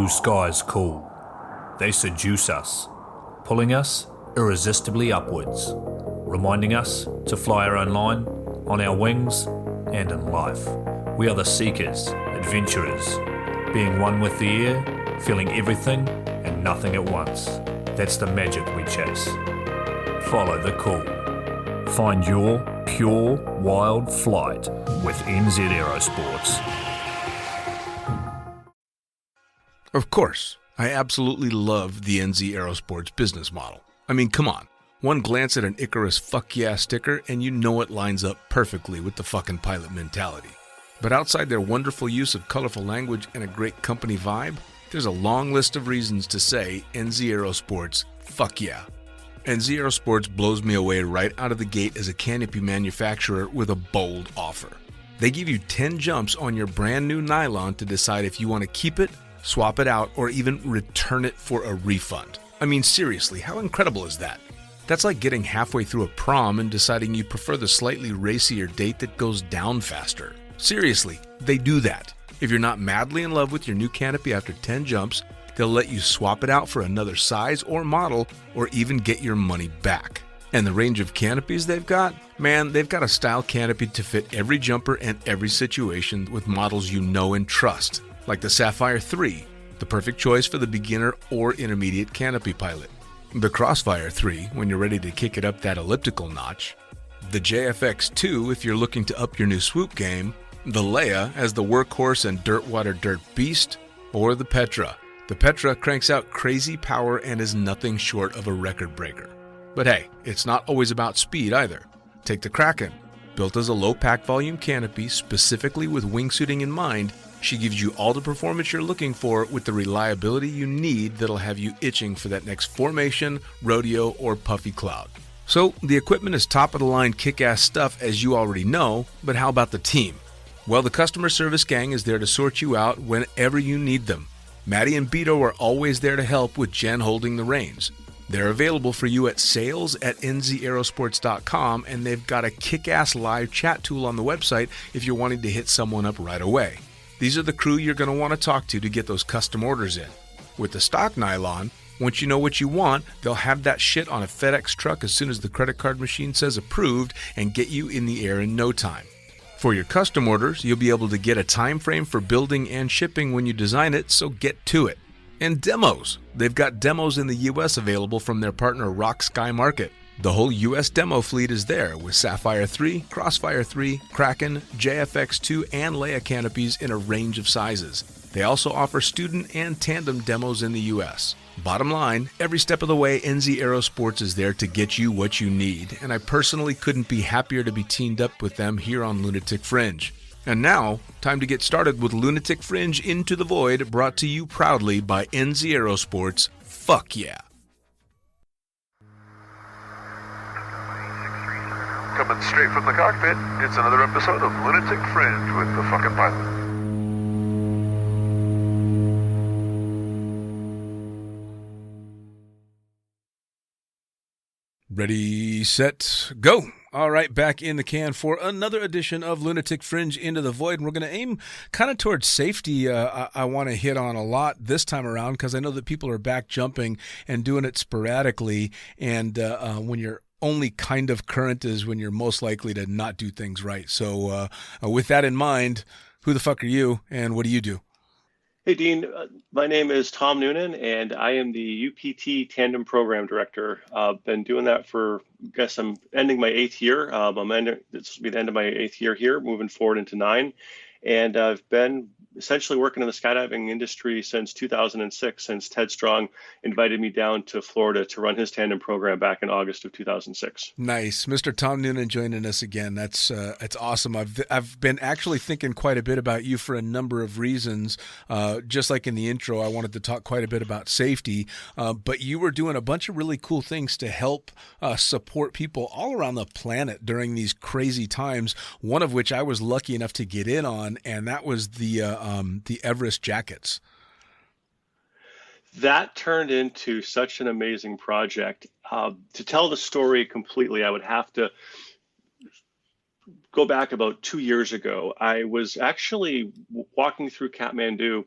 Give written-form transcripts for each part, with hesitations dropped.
blue skies cool. They seduce us, pulling us irresistibly upwards, reminding us to fly our own line, on our wings, and in life. We are the seekers, adventurers, being one with the air, feeling everything and nothing at once. That's the magic we chase. Follow the call. Find your pure, wild flight with NZ Aerosports. Of course, I absolutely love the NZ Aerosports business model. I mean, come on. One glance at an Icarus fuck yeah sticker and you know it lines up perfectly with the fucking pilot mentality. But outside their wonderful use of colorful language and a great company vibe, there's a long list of reasons to say NZ Aerosports, fuck yeah. NZ Aerosports blows me away right out of the gate as a canopy manufacturer with a bold offer. They give you 10 jumps on your brand new nylon to decide if you want to keep it, swap it out, or even return it for a refund. I mean, seriously, how incredible is that? That's like getting halfway through a prom and deciding you prefer the slightly racier date that goes down faster. Seriously, they do that. If you're not madly in love with your new canopy after 10 jumps, they'll let you swap it out for another size or model, or even get your money back. And the range of canopies they've got? Man, they've got a style canopy to fit every jumper and every situation with models you know and trust, like the Sapphire 3, the perfect choice for the beginner or intermediate canopy pilot. The Crossfire 3, when you're ready to kick it up that elliptical notch. The JFX 2, if you're looking to up your new swoop game. The Leia as the workhorse and dirtwater dirt beast. Or the Petra. The Petra cranks out crazy power and is nothing short of a record breaker. But hey, it's not always about speed either. Take the Kraken. Built as a low pack volume canopy specifically with wingsuiting in mind, she gives you all the performance you're looking for with the reliability you need that'll have you itching for that next formation, rodeo, or puffy cloud. So the equipment is top of the line kick-ass stuff as you already know, but how about the team? Well, the customer service gang is there to sort you out whenever you need them. Maddie and Beto are always there to help with Jen holding the reins. They're available for you at sales@nzaerosports.com, and they've got a kick-ass live chat tool on the website if you're wanting to hit someone up right away. These are the crew you're going to want to talk to get those custom orders in. With the stock nylon, once you know what you want, they'll have that shit on a FedEx truck as soon as the credit card machine says approved and get you in the air in no time. For your custom orders, you'll be able to get a time frame for building and shipping when you design it, so get to it. And demos. They've got demos in the US available from their partner Rock Sky Market. The whole US demo fleet is there with Sapphire 3, Crossfire 3, Kraken, JFX 2, and Leia canopies in a range of sizes. They also offer student and tandem demos in the US. Bottom line, every step of the way, NZ Aerosports is there to get you what you need, and I personally couldn't be happier to be teamed up with them here on Lunatic Fringe. And now, time to get started with Lunatic Fringe Into the Void, brought to you proudly by NZ Aerosports. Fuck yeah! Coming straight from the cockpit, it's another episode of Lunatic Fringe with the fucking pilot. Ready, set, go! All right, back in the can for another edition of Lunatic Fringe Into the Void. And we're going to aim kind of towards safety. I want to hit on a lot this time around because I know that people are back jumping and doing it sporadically. And when you're only kind of current is when you're most likely to not do things right. So with that in mind, who the fuck are you and what do you do? Hey, Dean. My name is Tom Noonan, and I am the UPT Tandem Program Director. I've been doing that for, I guess I'm ending my 8th year. This will be the end of my 8th year here, moving forward into 9. And I've been essentially working in the skydiving industry since 2006, since Ted Strong invited me down to Florida to run his tandem program back in August of 2006. Nice. Mr. Tom Noonan joining us again. That's awesome. I've been actually thinking quite a bit about you for a number of reasons. Just like in the intro, I wanted to talk quite a bit about safety, but you were doing a bunch of really cool things to help support people all around the planet during these crazy times, one of which I was lucky enough to get in on, and that was the Everest jackets. That turned into such an amazing project. To tell the story completely, I would have to go back about 2 years ago. I was actually walking through Kathmandu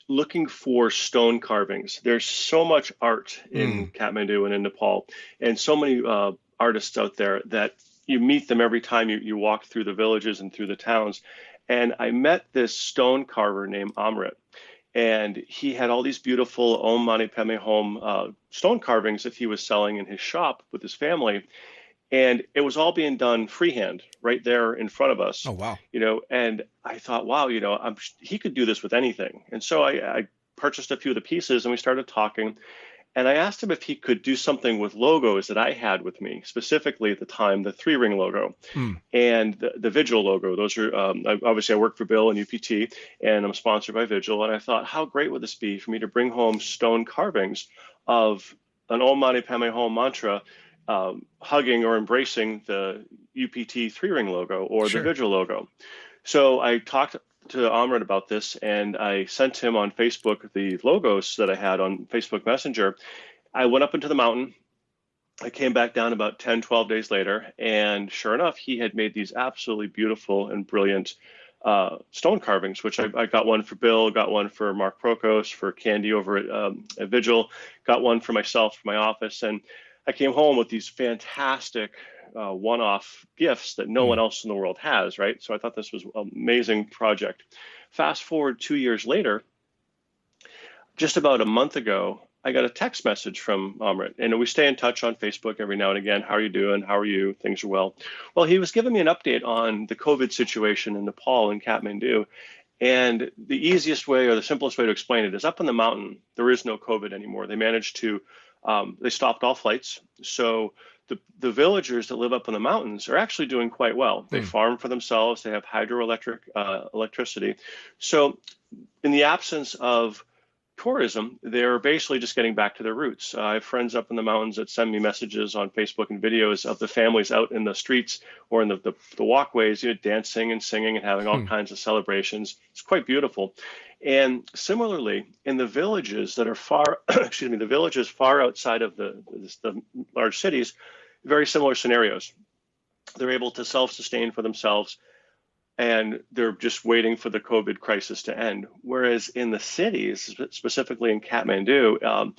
looking for stone carvings. There's so much art in Kathmandu and in Nepal, and so many artists out there that you meet them every time you walk through the villages and through the towns. And I met this stone carver named Amrit, and he had all these beautiful Om Mani Padme Hum stone carvings that he was selling in his shop with his family. And it was all being done freehand right there in front of us. Oh, wow. And I thought, wow, he could do this with anything. And so I purchased a few of the pieces and we started talking. And I asked him if he could do something with logos that I had with me, specifically at the time, the 3-ring logo and the Vigil logo. Those are, obviously I work for Bill and UPT and I'm sponsored by Vigil. And I thought, how great would this be for me to bring home stone carvings of an Om Mani Padme Hum mantra hugging or embracing the UPT 3-ring logo or the Vigil logo. So I talked to Amrit about this and I sent him on Facebook the logos that I had on Facebook Messenger. I went up into the mountain. I came back down about 10, 12 days later, and sure enough, he had made these absolutely beautiful and brilliant stone carvings, which I got one for Bill, got one for Mark Prokos, for Candy over at Vigil, got one for myself for my office. And I came home with these fantastic one-off gifts that no one else in the world has, right? So I thought this was an amazing project. Fast forward 2 years later, just about a month ago, I got a text message from Amrit, and we stay in touch on Facebook every now and again. How are you doing? How are you? Things are well. Well, he was giving me an update on the COVID situation in Nepal and Kathmandu. And the easiest way or the simplest way to explain it is up in the mountain, there is no COVID anymore. They managed to, they stopped all flights. So the villagers that live up in the mountains are actually doing quite well. They farm for themselves. They have hydroelectric electricity. So in the absence of tourism, they're basically just getting back to their roots. I have friends up in the mountains that send me messages on Facebook and videos of the families out in the streets or in the walkways, dancing and singing and having all kinds of celebrations. It's quite beautiful. And similarly, in the villages that are far, the villages far outside of the large cities, very similar scenarios. They're able to self-sustain for themselves, and they're just waiting for the COVID crisis to end. Whereas in the cities, specifically in Kathmandu,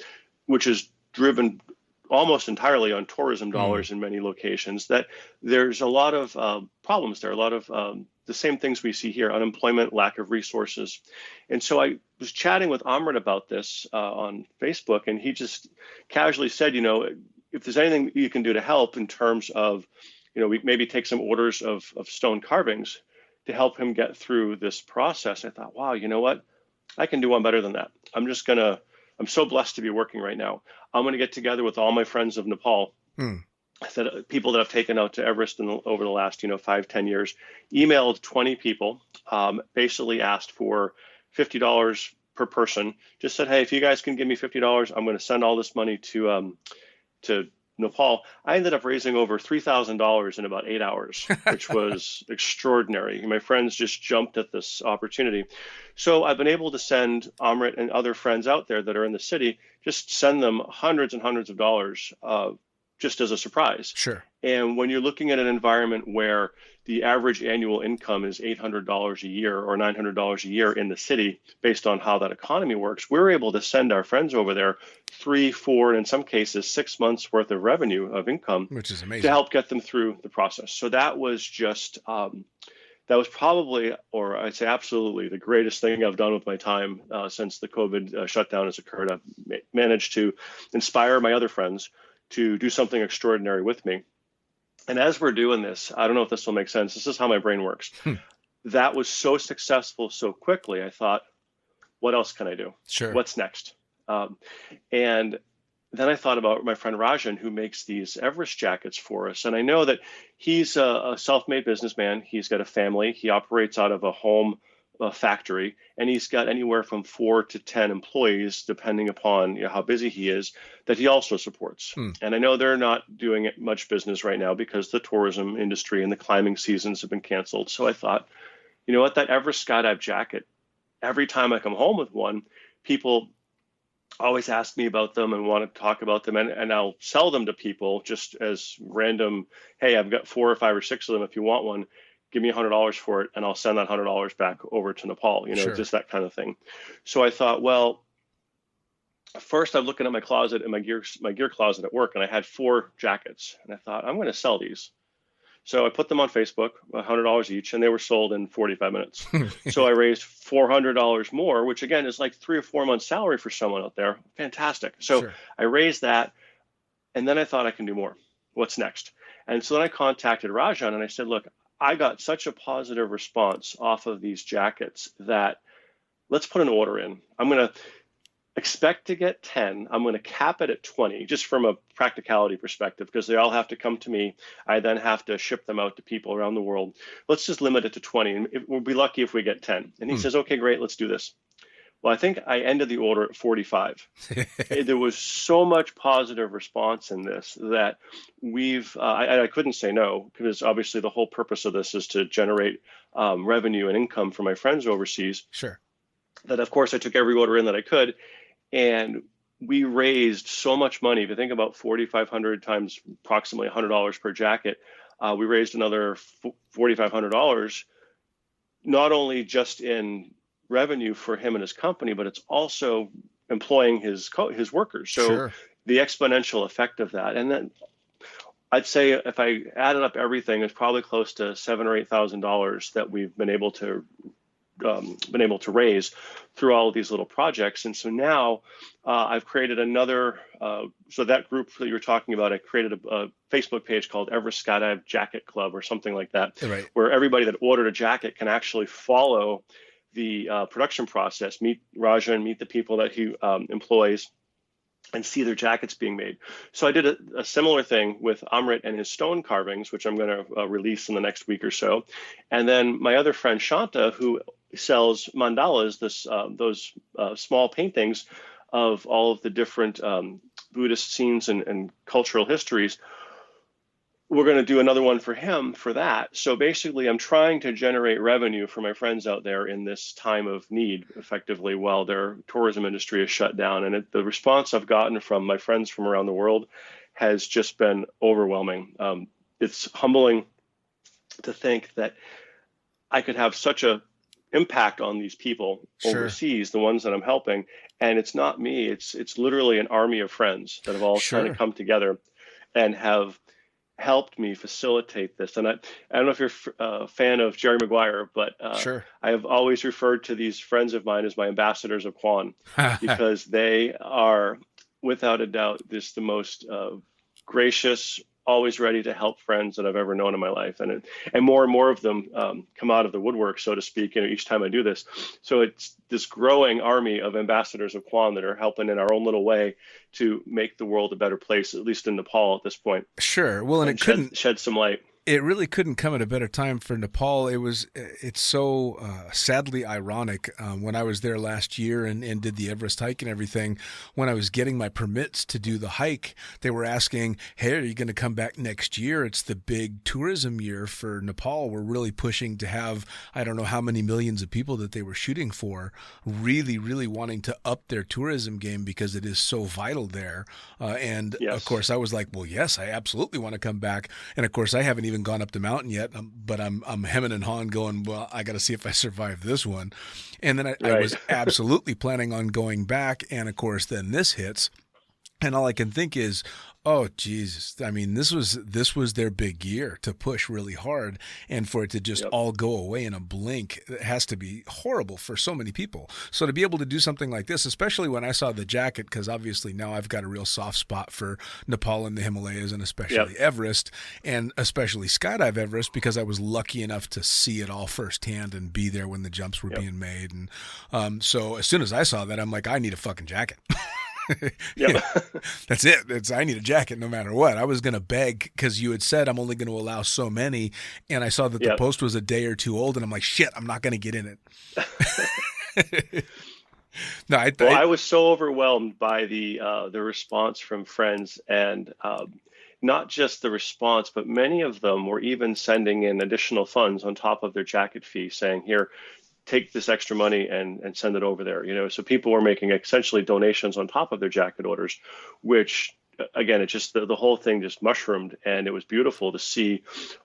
which is driven almost entirely on tourism dollars in many locations, that there's a lot of problems there, a lot of the same things we see here: unemployment, lack of resources. And so I was chatting with Amrit about this on Facebook, and he just casually said, if there's anything you can do to help in terms of, we maybe take some orders of stone carvings to help him get through this process. I thought, wow, you know what? I can do one better than that. I'm so blessed to be working right now. I'm going to get together with all my friends of Nepal, people that I've taken out to Everest over the last, 5-10 years, emailed 20 people, basically asked for $50 per person, just said, hey, if you guys can give me $50, I'm going to send all this money to Nepal. I ended up raising over $3,000 in about 8 hours, which was extraordinary. My friends just jumped at this opportunity. So I've been able to send Amrit and other friends out there that are in the city, just send them hundreds and hundreds of dollars just as a surprise. Sure. And when you're looking at an environment where the average annual income is $800 a year or $900 a year in the city, based on how that economy works, we're able to send our friends over there 3, 4, and in some cases 6 months worth of revenue of income, which is amazing, to help get them through the process. So that was just, that was probably, or I'd say absolutely, the greatest thing I've done with my time since the COVID shutdown has occurred. I've managed to inspire my other friends to do something extraordinary with me. And as we're doing this, I don't know if this will make sense. This is how my brain works. That was so successful so quickly. I thought, what else can I do? Sure. What's next? And then I thought about my friend Rajan, who makes these Everest jackets for us. And I know that he's a self-made businessman. He's got a family. He operates out of a home factory, and he's got anywhere from 4 to 10 employees, depending upon how busy he is, that he also supports. And I know they're not doing much business right now because the tourism industry and the climbing seasons have been canceled. So I thought, you know what, that Everest skydive jacket, every time I come home with one, people always ask me about them and want to talk about them, and I'll sell them to people just as random, hey, I've got 4 or 5 or 6 of them if you want one. give me $100 for it, and I'll send that $100 back over to Nepal, Sure. just that kind of thing. So I thought, well, first I'm looking at my closet and my gear closet at work, and I had 4 jackets, and I thought, I'm going to sell these. So I put them on Facebook, $100 each, and they were sold in 45 minutes. So I raised $400 more, which again is like 3 or 4 months salary for someone out there. Fantastic. So Sure. I raised that, and then I thought I can do more. What's next? And so then I contacted Rajan and I said, look, I got such a positive response off of these jackets that let's put an order in. I'm going to expect to get 10. I'm going to cap it at 20, just from a practicality perspective, because they all have to come to me. I then have to ship them out to people around the world. Let's just limit it to 20, and we'll be lucky if we get 10. And he says, okay, great, let's do this. Well, I think I ended the order at 45. There was so much positive response in this that I couldn't say no, because obviously the whole purpose of this is to generate revenue and income for my friends overseas. Sure. That, of course, I took every order in that I could. And we raised so much money. If you think about 4,500 times approximately $100 per jacket, we raised another $4,500, not only just in revenue for him and his company, but it's also employing his workers. So Sure. the exponential effect of that. And then I'd say if I added up everything, it's probably close to $7,000 or $8,000 that we've been able to raise through all of these little projects. And so now I've created another, so that group that you were talking about, I created a Facebook page called Everest Skydive Jacket Club or something like that, Right. where everybody that ordered a jacket can actually follow the production process, meet Rajan, meet the people that he employs, and see their jackets being made. So I did a similar thing with Amrit and his stone carvings, which I'm going to release in the next week or so. And then my other friend Shanta, who sells mandalas, those small paintings of all of the different Buddhist scenes and cultural histories. We're going to do another one for him for that. So basically, I'm trying to generate revenue for my friends out there in this time of need, effectively, while their tourism industry is shut down. And the response I've gotten from my friends from around the world has just been overwhelming. It's humbling to think that I could have such a impact on these people Sure. overseas, the ones that I'm helping. And it's not me. It's literally an army of friends that have all kind Sure. of come together and have helped me facilitate this. And I don't know if you're a fan of Jerry Maguire, but Sure. I have always referred to these friends of mine as my ambassadors of Kwan, because they are, without a doubt, the most gracious, always ready to help friends that I've ever known in my life. And more and more of them come out of the woodwork, so to speak, each time I do this. So it's this growing army of ambassadors of Kwan that are helping in our own little way to make the world a better place, at least in Nepal at this point. Sure. Well, and it couldn't shed some light. It really couldn't come at a better time for Nepal. It's so sadly ironic. When I was there last year and did the Everest hike and everything, when I was getting my permits to do the hike, they were asking, hey, are you going to come back next year? It's the big tourism year for Nepal. We're really pushing to have, I don't know how many millions of people that they were shooting for, really, really wanting to up their tourism game because it is so vital there. And Yes. Of course, I was like, well, yes, I absolutely want to come back. And of course, I haven't even gone up the mountain yet, but I'm hemming and hawing going, well, I got to see if I survive this one. And then I was absolutely planning on going back. And of course, then this hits. And all I can think is, oh, Jesus. I mean, this was their big year to push really hard, and for it to just all go away in a blink, it has to be horrible for so many people. So to be able to do something like this, especially when I saw the jacket, because obviously now I've got a real soft spot for Nepal and the Himalayas, and especially Everest, and especially Skydive Everest, because I was lucky enough to see it all firsthand and be there when the jumps were being made. And so as soon as I saw that, I'm like, I need a fucking jacket. Yeah. That's it. I need a jacket no matter what. I was going to beg because you had said I'm only going to allow so many, and I saw that the post was a day or two old, and I'm like, shit, I'm not going to get in it. No, I was so overwhelmed by the response from friends, and not just the response, but many of them were even sending in additional funds on top of their jacket fee, saying, here, take this extra money and send it over there. So people were making essentially donations on top of their jacket orders, which again, it just, the whole thing just mushroomed, and it was beautiful to see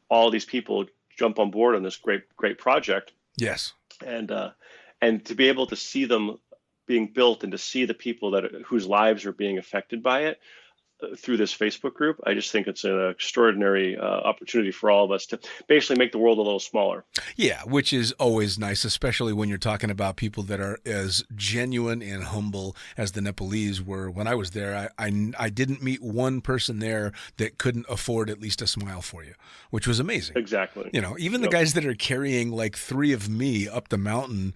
all these people jump on board on this great project. Yes. And to be able to see them being built and to see the people whose lives are being affected by it through this Facebook group, I just think it's an extraordinary opportunity for all of us to basically make the world a little smaller. Yeah, which is always nice, especially when you're talking about people that are as genuine and humble as the Nepalese were. When I was there, I didn't meet one person there that couldn't afford at least a smile for you, which was amazing. Exactly. You know, even the guys that are carrying like 3 of me up the mountain,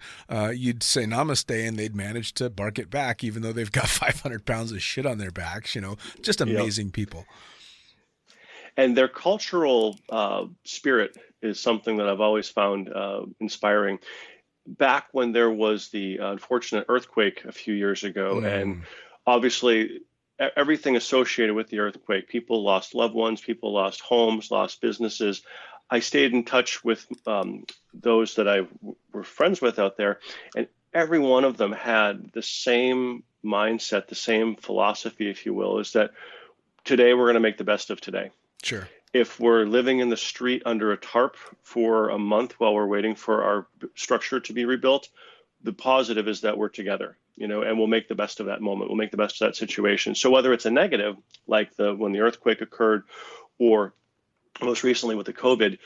you'd say namaste and they'd manage to bark it back, even though they've got 500 pounds of shit on their backs, you know, just amazing people. And their cultural spirit is something that I've always found inspiring. Back when there was the unfortunate earthquake a few years ago, and obviously everything associated with the earthquake, people lost loved ones, people lost homes, lost businesses. I stayed in touch with those that I were friends with out there, and every one of them had the same mindset, the same philosophy, if you will, is that today we're going to make the best of today. Sure. If we're living in the street under a tarp for a month while we're waiting for our structure to be rebuilt, the positive is that we're together, you know, and we'll make the best of that moment. We'll make the best of that situation. So whether it's a negative, like when the earthquake occurred, or most recently with the COVID,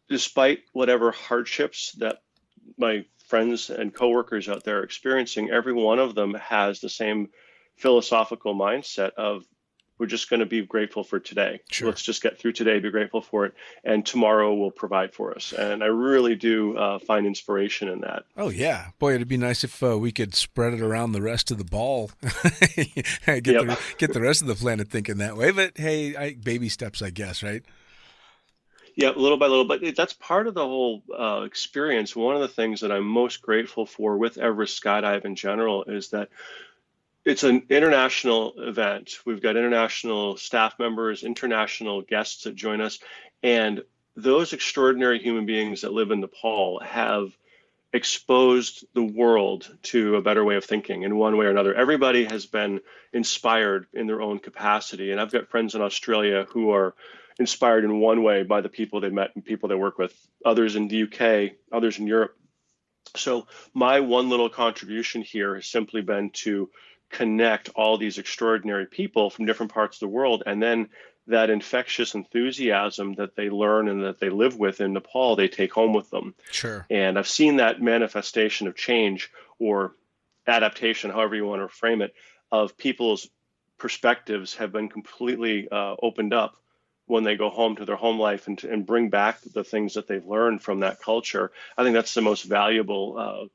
despite whatever hardships that my friends and coworkers out there are experiencing, every one of them has the same philosophical mindset of, we're just going to be grateful for today. Sure. Let's just get through today, be grateful for it, and tomorrow will provide for us. And I really do find inspiration in that. Oh, yeah. Boy, it'd be nice if we could spread it around the rest of the ball. get the rest of the planet thinking that way. But, hey, baby steps, I guess, right? Yeah, little by little. But that's part of the whole experience. One of the things that I'm most grateful for with Everest Skydive in general is that it's an international event. We've got international staff members, international guests that join us. And those extraordinary human beings that live in Nepal have exposed the world to a better way of thinking in one way or another. Everybody has been inspired in their own capacity. And I've got friends in Australia who are inspired in one way by the people they met and people they work with, others in the UK, others in Europe. So my one little contribution here has simply been to connect all these extraordinary people from different parts of the world, and then that infectious enthusiasm that they learn and that they live with in Nepal, they take home with them. Sure. And I've seen that manifestation of change or adaptation, however you want to frame it, of people's perspectives have been completely opened up when they go home to their home life and bring back the things that they've learned from that culture. I think that's the most valuable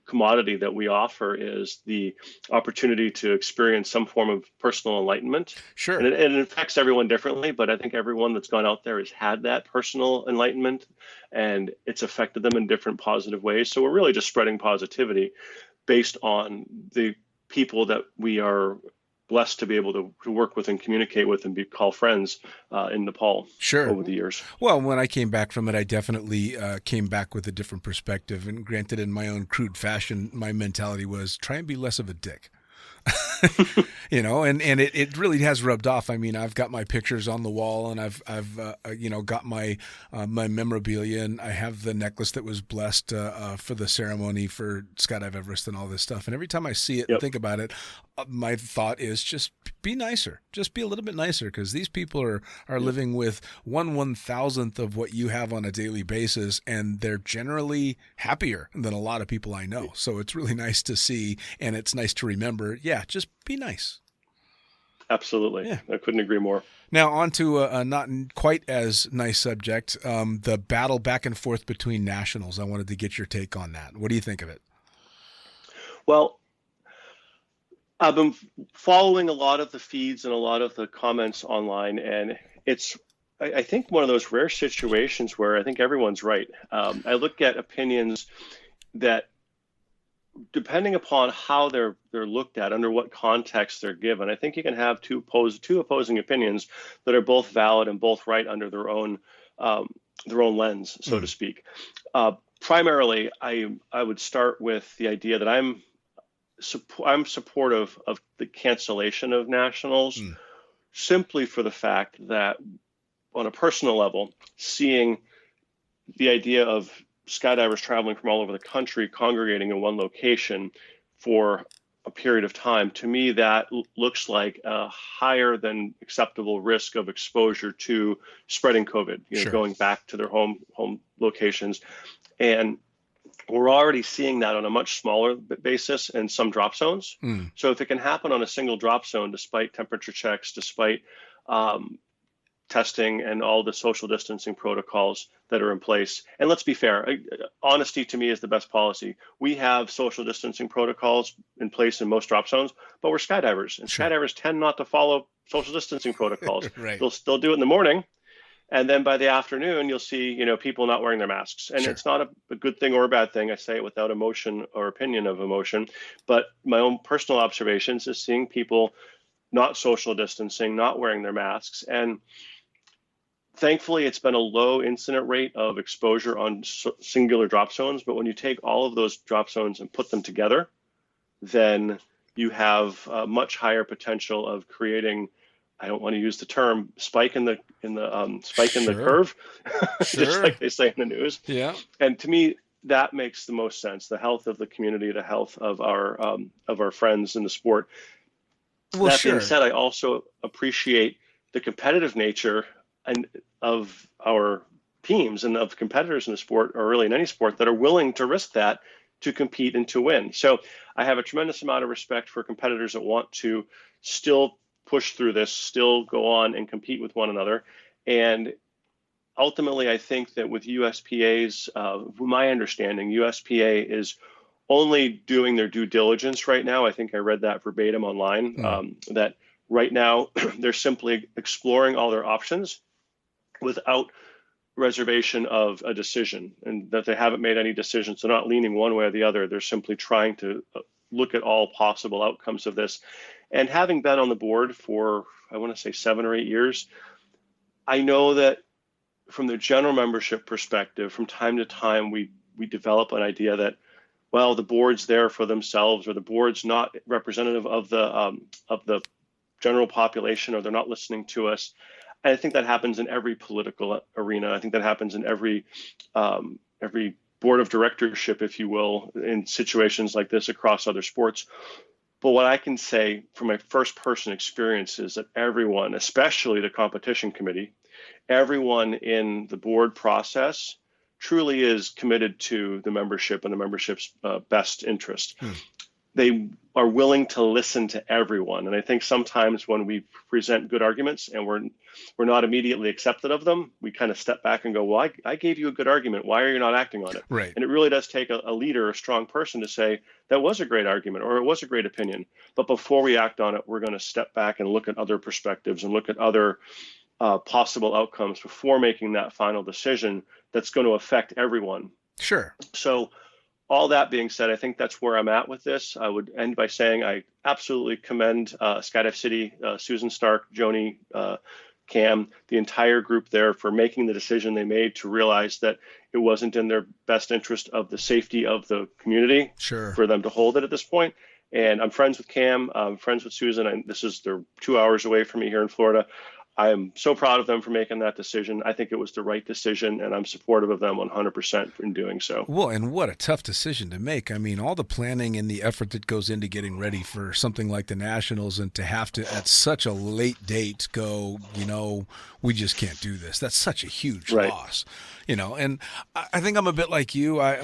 commodity that we offer, is the opportunity to experience some form of personal enlightenment. Sure. And it affects everyone differently, but I think everyone that's gone out there has had that personal enlightenment, and it's affected them in different positive ways. So we're really just spreading positivity based on the people that we are blessed to be able to work with and communicate with and call friends in Nepal. Sure. Over the years. Well, when I came back from it, I definitely came back with a different perspective. And granted, in my own crude fashion, my mentality was try and be less of a dick. You know, and it really has rubbed off. I mean, I've got my pictures on the wall, and I've got my my memorabilia, and I have the necklace that was blessed for the ceremony for Skydive Everest and all this stuff. And every time I see it and think about it, my thought is just be nicer. Just be a little bit nicer, because these people are living with 1/1000th of what you have on a daily basis, and they're generally happier than a lot of people I know. So it's really nice to see, and it's nice to remember. Yeah, just be nice. Absolutely. Yeah. I couldn't agree more. Now, on to a not quite as nice subject, the battle back and forth between nationals. I wanted to get your take on that. What do you think of it? Well, I've been following a lot of the feeds and a lot of the comments online, and it's, I think, one of those rare situations where I think everyone's right. I look at opinions that, depending upon how they're looked at, under what context they're given, I think you can have two opposing opinions that are both valid and both right under their own lens, so to speak. Primarily, I would start with the idea that I'm supportive of the cancellation of nationals, simply for the fact that, on a personal level, seeing the idea of skydivers traveling from all over the country, congregating in one location for a period of time, to me, that looks like a higher than acceptable risk of exposure to spreading COVID, Sure. going back to their home locations. And we're already seeing that on a much smaller basis in some drop zones. So if it can happen on a single drop zone, despite temperature checks, despite testing and all the social distancing protocols that are in place. And let's be fair, honesty to me is the best policy. We have social distancing protocols in place in most drop zones, but we're skydivers, and Sure. skydivers tend not to follow social distancing protocols. Right. They'll still do it in the morning, and then by the afternoon, you'll see people not wearing their masks. And Sure. it's not a good thing or a bad thing. I say it without emotion or opinion of emotion, but my own personal observations is seeing people not social distancing, not wearing their masks. And thankfully, it's been a low incident rate of exposure on singular drop zones. But when you take all of those drop zones and put them together, then you have a much higher potential of creating, I don't want to use the term spike in the Sure. curve, Sure. just like they say in the news. Yeah. And to me, that makes the most sense. The health of the community, the health of our friends in the sport. Well, That sure. being said, I also appreciate the competitive nature and of our teams and of competitors in the sport, or really in any sport, that are willing to risk that to compete and to win. So I have a tremendous amount of respect for competitors that want to still push through this, still go on and compete with one another. And ultimately, I think that with USPA's, my understanding, USPA is only doing their due diligence right now. I think I read that verbatim online, that right now they're simply exploring all their options without reservation of a decision, and that they haven't made any decisions. They're not leaning one way or the other. They're simply trying to look at all possible outcomes of this. And having been on the board for, I want to say 7 or 8 years, I know that from the general membership perspective, from time to time, we develop an idea that, well, the board's there for themselves, or the board's not representative of the general population, or they're not listening to us. And I think that happens in every political arena. I think that happens in every board of directorship, if you will, in situations like this across other sports. But what I can say from my first person experience is that everyone, especially the competition committee, everyone in the board process truly is committed to the membership and the membership's best interest. They are willing to listen to everyone. And I think sometimes when we present good arguments and we're not immediately accepted of them, we kind of step back and go, well, I gave you a good argument. Why are you not acting on it? Right. And it really does take a leader, a strong person, to say, that was a great argument, or it was a great opinion. But before we act on it, we're going to step back and look at other perspectives and look at other possible outcomes before making that final decision that's going to affect everyone. Sure. So all that being said, I think that's where I'm at with this. I would end by saying I absolutely commend Skydive City, Susan Stark, Joni, Cam, the entire group there, for making the decision they made to realize that it wasn't in their best interest of the safety of the community Sure. for them to hold it at this point. And I'm friends with Cam, I'm friends with Susan, and they're 2 hours away from me here in Florida. I am so proud of them for making that decision. I think it was the right decision, and I'm supportive of them 100% in doing so. Well, and what a tough decision to make. I mean, all the planning and the effort that goes into getting ready for something like the Nationals, and to have to, at such a late date, go, we just can't do this. That's such a huge loss. And I think I'm a bit like you. I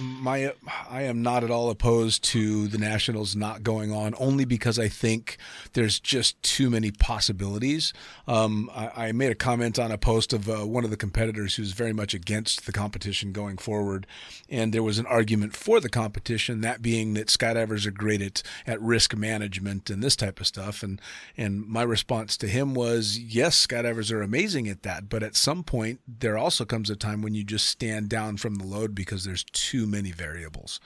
am not at all opposed to the Nationals not going on, only because I think there's just too many possibilities. I made a comment on a post of one of the competitors who's very much against the competition going forward, and there was an argument for the competition, that being that skydivers are great at risk management and this type of stuff. And my response to him was, yes, skydivers are amazing at that, but at some point there also comes a time when you just stand down from the load because there's too many variables,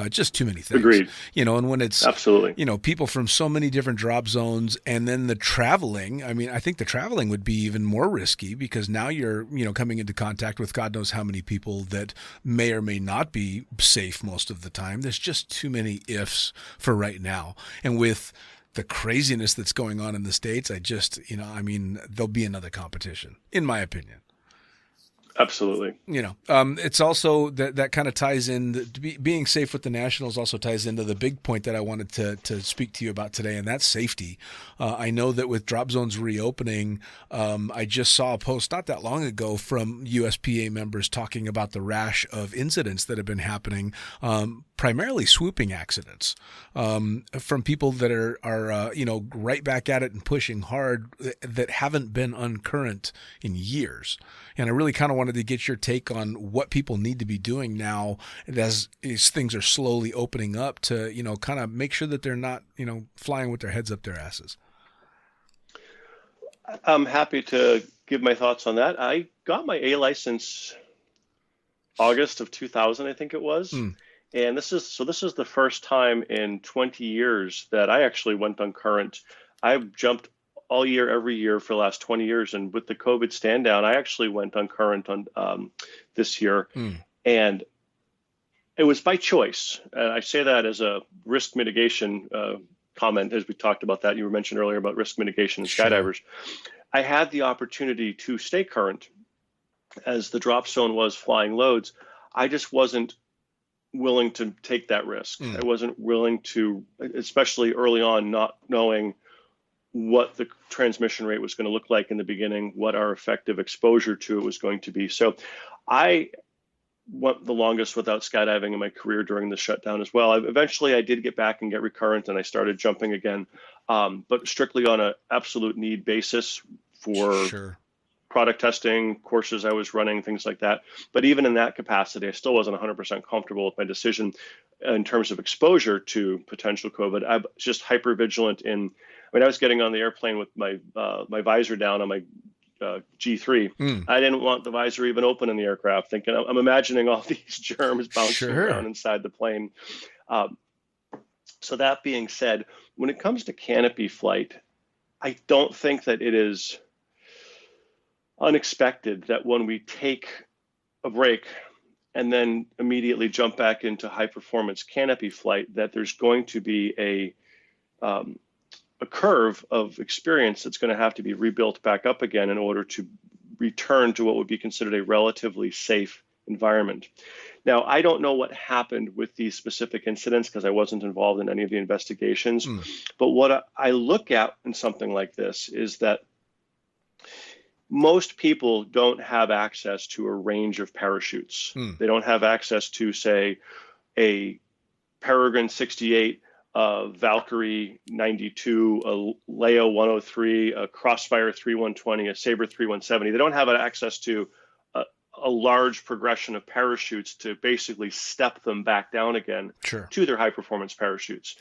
just too many things. Agreed. And when it's absolutely, people from so many different drop zones, and then the traveling. I mean, I think the traveling would be even more risky, because now you're, coming into contact with God knows how many people that may or may not be safe most of the time. There's just too many ifs for right now. And with the craziness that's going on in the States, there'll be another competition, in my opinion. Absolutely. It's also that kind of ties in, being safe with the Nationals also ties into the big point that I wanted to speak to you about today, and that's safety. I know that with drop zones reopening, I just saw a post not that long ago from USPA members talking about the rash of incidents that have been happening, primarily swooping accidents, from people that are right back at it and pushing hard, that haven't been uncurrent in years. And I really kind of wanted to get your take on what people need to be doing now as things are slowly opening up to, kind of make sure that they're not, flying with their heads up their asses. I'm happy to give my thoughts on that. I got my A license August of 2000, I think it was. And this is the first time in 20 years that I actually went on current. I've jumped all year, every year for the last 20 years. And with the COVID stand down, I actually went on current on this year. And it was by choice. I say that as a risk mitigation comment, as we talked about that. You were mentioned earlier about risk mitigation and skydivers. Sure. I had the opportunity to stay current as the drop zone was flying loads. I just wasn't willing to take that risk. I wasn't willing to, especially early on, not knowing what the transmission rate was going to look like in the beginning, what our effective exposure to it was going to be. So I went the longest without skydiving in my career during the shutdown as well. Eventually I did get back and get recurrent, and I started jumping again, but strictly on an absolute need basis for product testing, courses I was running, things like that. But even in that capacity, I still wasn't 100% comfortable with my decision in terms of exposure to potential COVID. I'm just hyper vigilant I was getting on the airplane with my visor down on my G3. I didn't want the visor even open in the aircraft, thinking I'm imagining all these germs bouncing around inside the plane. So that being said, when it comes to canopy flight, I don't think that it is unexpected that when we take a break and then immediately jump back into high performance canopy flight, that there's going to be a curve of experience that's going to have to be rebuilt back up again in order to return to what would be considered a relatively safe environment. Now, I don't know what happened with these specific incidents because I wasn't involved in any of the investigations. But what I look at in something like this is that most people don't have access to a range of parachutes. They don't have access to, say, a Peregrine 68, a Valkyrie 92, a Leo 103, a Crossfire 3120, a Sabre 3170. They don't have access to a large progression of parachutes to basically step them back down again to their high performance parachutes.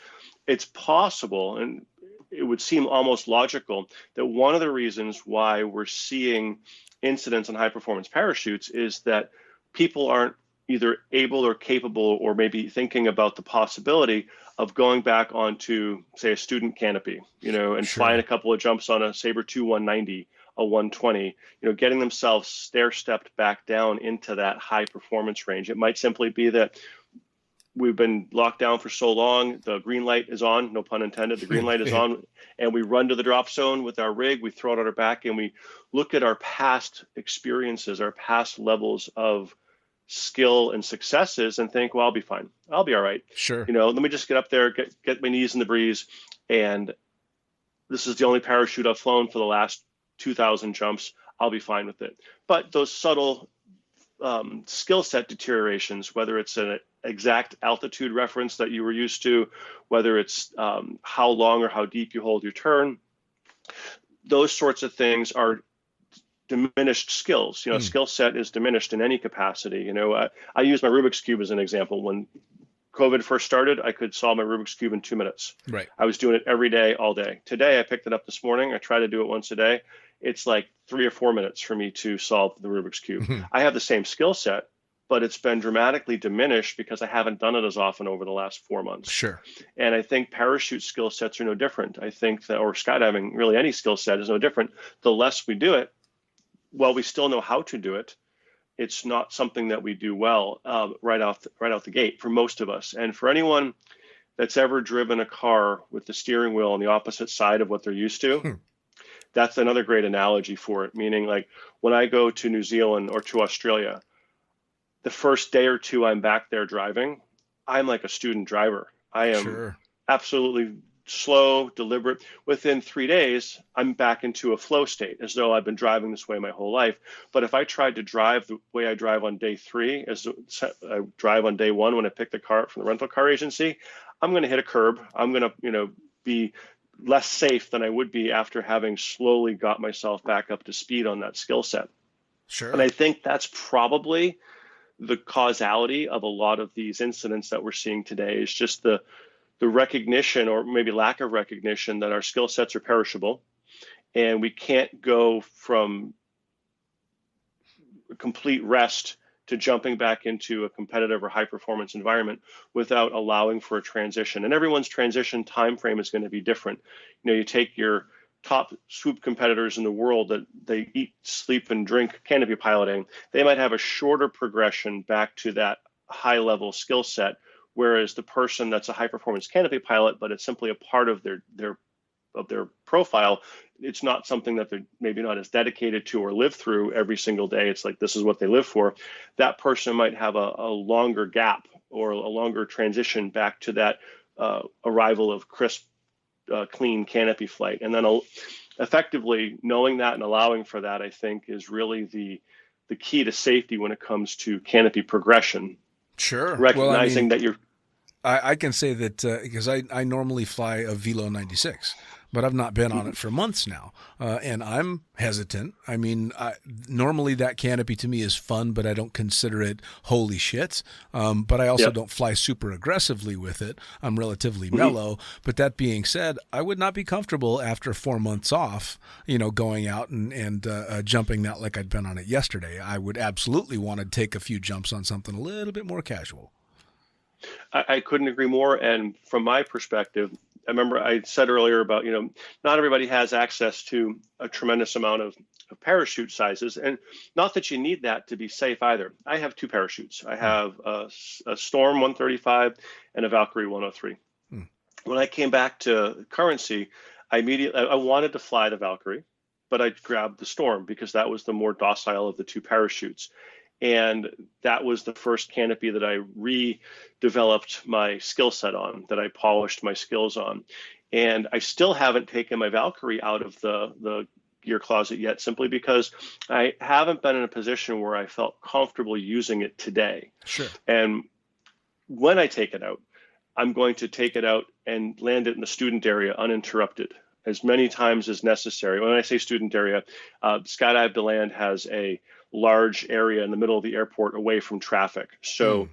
It's possible, and it would seem almost logical, that one of the reasons why we're seeing incidents on high performance parachutes is that people aren't either able or capable or maybe thinking about the possibility of going back onto, say, a student canopy, and flying a couple of jumps on a Sabre 2 190, a 120, getting themselves stair-stepped back down into that high performance range. It might simply be that we've been locked down for so long, the green light is on, no pun intended, the green light is on, and we run to the drop zone with our rig, we throw it on our back, and we look at our past experiences, our past levels of skill and successes and think, well, I'll be fine. I'll be all right. Let me just get up there, get my knees in the breeze. And this is the only parachute I've flown for the last 2,000 jumps. I'll be fine with it. But those subtle skill set deteriorations, whether it's an exact altitude reference that you were used to, whether it's how long or how deep you hold your turn, those sorts of things are diminished skills. Skill set is diminished in any capacity. I use my Rubik's Cube as an example. When COVID first started, I could solve my Rubik's Cube in 2 minutes. I was doing it every day, all day. Today, I picked it up this morning. I try to do it once a day. It's like 3 or 4 minutes for me to solve the Rubik's Cube. I have the same skill set, but it's been dramatically diminished because I haven't done it as often over the last 4 months. And I think parachute skill sets are no different. I think that, or skydiving, really any skill set is no different. The less we do it, well, we still know how to do it. It's not something that we do well right out the gate for most of us. And for anyone that's ever driven a car with the steering wheel on the opposite side of what they're used to, that's another great analogy for it, meaning like when I go to New Zealand or to Australia, the first day or two I'm back there driving, I'm like a student driver. I am absolutely slow, deliberate. Within 3 days, I'm back into a flow state as though I've been driving this way my whole life. But if I tried to drive the way I drive on day 3, as I drive on day 1 when I pick the car up from the rental car agency, I'm going to hit a curb. I'm going to, be less safe than I would be after having slowly got myself back up to speed on that skill set. Sure. And I think that's probably the causality of a lot of these incidents that we're seeing today, is just the recognition, or maybe lack of recognition, that our skill sets are perishable, and we can't go from complete rest to jumping back into a competitive or high performance environment without allowing for a transition. And everyone's transition time frame is going to be different. You take your top swoop competitors in the world that they eat, sleep, and drink canopy piloting. They might have a shorter progression back to that high level skill set, whereas the person that's a high performance canopy pilot, but it's simply a part of their profile, it's not something that they're maybe not as dedicated to or live through every single day. It's like this is what they live for. That person might have a longer gap or a longer transition back to that arrival of crisp, clean canopy flight. And then effectively knowing that and allowing for that, I think, is really the key to safety when it comes to canopy progression. Sure. Recognizing that you're... I can say that because I normally fly a Velo 96, but I've not been on it for months now, and I'm hesitant. I mean, normally that canopy to me is fun, but I don't consider it holy shit. But I also don't fly super aggressively with it. I'm relatively mellow. But that being said, I would not be comfortable after 4 months off, going out and jumping that like I'd been on it yesterday. I would absolutely want to take a few jumps on something a little bit more casual. I couldn't agree more. And from my perspective, I remember I said earlier about, not everybody has access to a tremendous amount of parachute sizes, and not that you need that to be safe either. I have 2 parachutes. I have a Storm 135 and a Valkyrie 103. When I came back to currency, I wanted to fly the Valkyrie, but I grabbed the Storm because that was the more docile of the 2 parachutes. And that was the first canopy that I redeveloped my skill set on, that I polished my skills on. And I still haven't taken my Valkyrie out of the gear closet yet, simply because I haven't been in a position where I felt comfortable using it today. Sure. And when I take it out, I'm going to take it out and land it in the student area uninterrupted as many times as necessary. When I say student area, Skydive DeLand has a large area in the middle of the airport away from traffic. So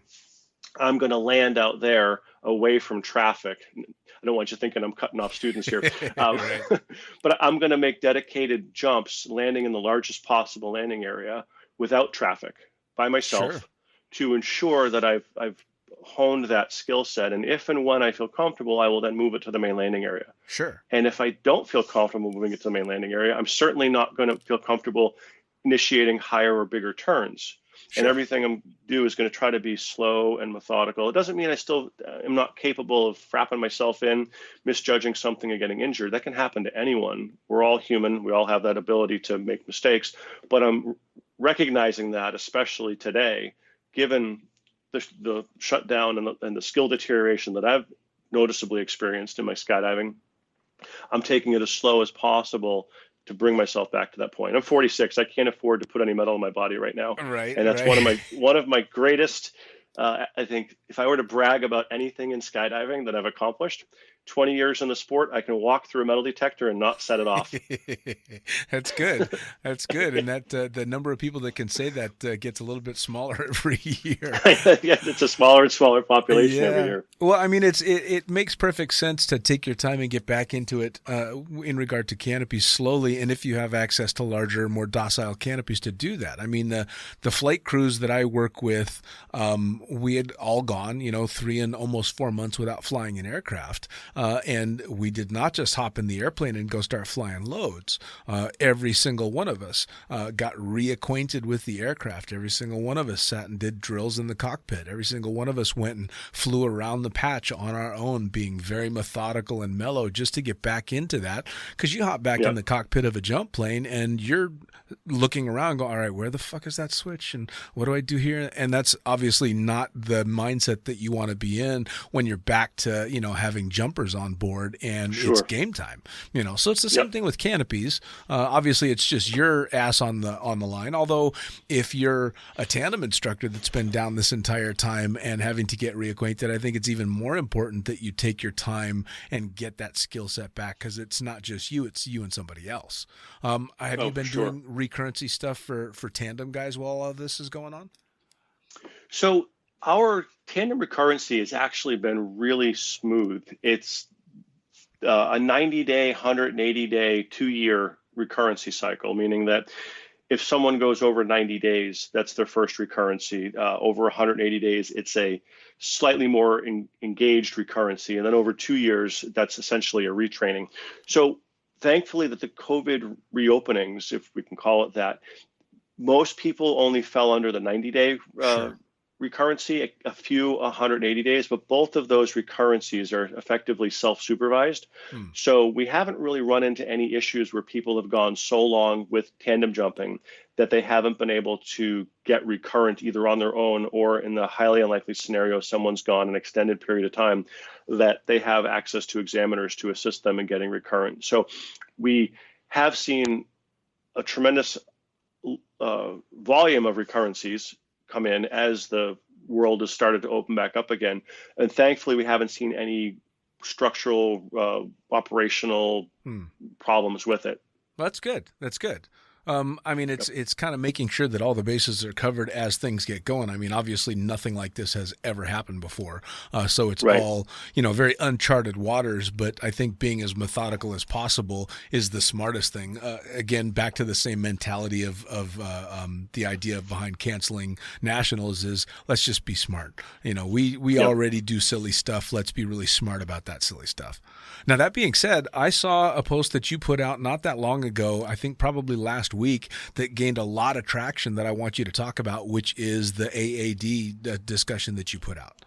I'm going to land out there away from traffic. I don't want you thinking I'm cutting off students here. But I'm going to make dedicated jumps landing in the largest possible landing area without traffic by myself to ensure that I've honed that skill set. And if and when I feel comfortable, I will then move it to the main landing area. Sure. And if I don't feel comfortable moving it to the main landing area, I'm certainly not going to feel comfortable initiating higher or bigger turns. Sure. And everything I'm do is going to try to be slow and methodical. It doesn't mean I still am not capable of frapping myself in, misjudging something, and getting injured. That can happen to anyone. We're all human. We all have that ability to make mistakes. But I'm recognizing that, especially today, given the shutdown and the skill deterioration that I've noticeably experienced in my skydiving, I'm taking it as slow as possible to bring myself back to that point. I'm 46. I can't afford to put any metal in my body right now. Right. And that's one of my greatest, I think, if I were to brag about anything in skydiving that I've accomplished, 20 years in the sport, I can walk through a metal detector and not set it off. That's good. That's good. And that the number of people that can say that gets a little bit smaller every year. Yeah, it's a smaller and smaller population every year. Well, I mean, it makes perfect sense to take your time and get back into it in regard to canopies slowly. And if you have access to larger, more docile canopies, to do that. I mean, the flight crews that I work with, we had all gone, 3 and almost 4 months without flying an aircraft. And we did not just hop in the airplane and go start flying loads. Every single one of us got reacquainted with the aircraft. Every single one of us sat and did drills in the cockpit. Every single one of us went and flew around the patch on our own, being very methodical and mellow just to get back into that. Because you hop back in the cockpit of a jump plane and you're looking around going, all right, where the fuck is that switch? And what do I do here? And that's obviously not the mindset that you want to be in when you're back to, having jumpers on board and it's game time, so it's the same thing with canopies. Obviously it's just your ass on the line. Although if you're a tandem instructor that's been down this entire time and having to get reacquainted, I think it's even more important that you take your time and get that skill set back, because it's not just you, it's you and somebody else. Have you been doing recurrency stuff for tandem guys while all of this is going on? So our tandem recurrency has actually been really smooth. It's a 90-day, 180-day, 2-year recurrency cycle, meaning that if someone goes over 90 days, that's their first recurrency. Over 180 days, it's a slightly more engaged recurrency. And then over 2 years, that's essentially a retraining. So thankfully that the COVID reopenings, if we can call it that, most people only fell under the 90-day recurrency, a few 180 days, but both of those recurrencies are effectively self-supervised. So we haven't really run into any issues where people have gone so long with tandem jumping that they haven't been able to get recurrent either on their own, or in the highly unlikely scenario someone's gone an extended period of time, that they have access to examiners to assist them in getting recurrent. So we have seen a tremendous volume of recurrencies come in as the world has started to open back up again. And thankfully, we haven't seen any structural, operational problems with it. That's good. That's good. It's kind of making sure that all the bases are covered as things get going. I mean, obviously nothing like this has ever happened before. So it's all, very uncharted waters, but I think being as methodical as possible is the smartest thing. Again, back to the same mentality of the idea behind canceling nationals is let's just be smart. We already do silly stuff. Let's be really smart about that silly stuff. Now, that being said, I saw a post that you put out not that long ago, I think probably last week, that gained a lot of traction that I want you to talk about, which is the AAD discussion that you put out.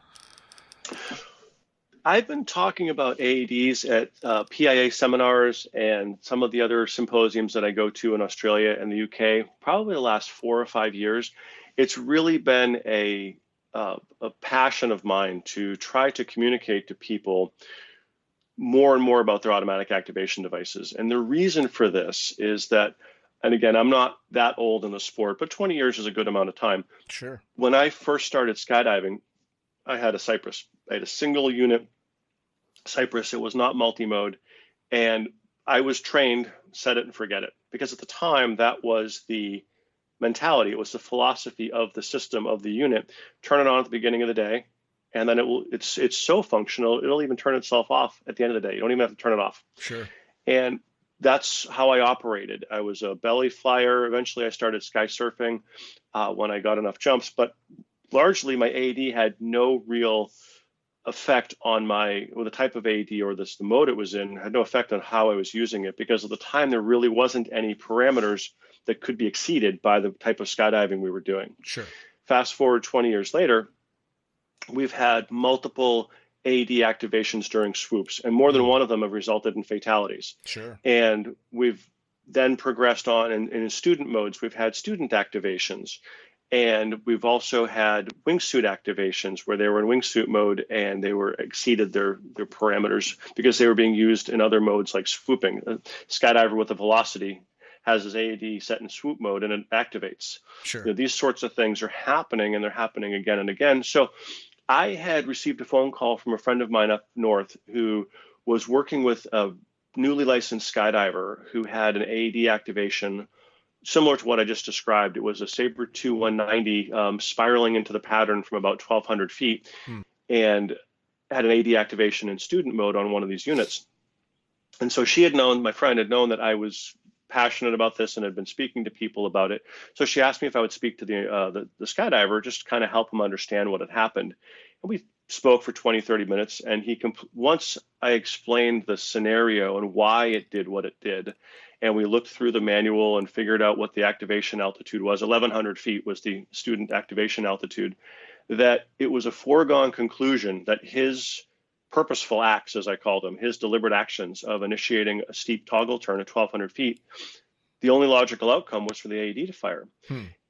I've been talking about AADs at PIA seminars and some of the other symposiums that I go to in Australia and the UK, probably the last 4 or 5 years. It's really been a passion of mine to try to communicate to people more and more about their automatic activation devices. And the reason for this is that, and again, I'm not that old in the sport, but 20 years is a good amount of time. Sure. When I first started skydiving, I had a Cypress. I had a single unit Cypress. It was not multi-mode. And I was trained, set it and forget it. Because at the time, that was the mentality. It was the philosophy of the system, of the unit. Turn it on at the beginning of the day, and then it's so functional, it'll even turn itself off at the end of the day. You don't even have to turn it off. Sure. And that's how I operated. I was a belly flyer. Eventually, I started sky surfing when I got enough jumps. But largely, my AED had no real effect on the type of AED or the mode it was in, had no effect on how I was using it, because at the time, there really wasn't any parameters that could be exceeded by the type of skydiving we were doing. Sure. Fast forward 20 years later, we've had multiple AED activations during swoops, and more than one of them have resulted in fatalities. Sure. And we've then progressed on in student modes. We've had student activations, and we've also had wingsuit activations where they were in wingsuit mode and they were exceeded their parameters because they were being used in other modes like swooping. A skydiver with a velocity has his AED set in swoop mode and it activates. Sure. These sorts of things are happening, and they're happening again and again. So I had received a phone call from a friend of mine up north who was working with a newly licensed skydiver who had an AED activation similar to what I just described. It was a Sabre 2 190 spiraling into the pattern from about 1,200 feet and had an AED activation in student mode on one of these units. And so my friend had known that I was passionate about this and had been speaking to people about it. So she asked me if I would speak to the skydiver, just to kind of help him understand what had happened. And we spoke for 20, 30 minutes, and once I explained the scenario and why it did what it did, and we looked through the manual and figured out what the activation altitude was, 1,100 feet was the student activation altitude, that it was a foregone conclusion that his purposeful acts, as I called them, his deliberate actions of initiating a steep toggle turn at 1,200 feet, the only logical outcome was for the AED to fire.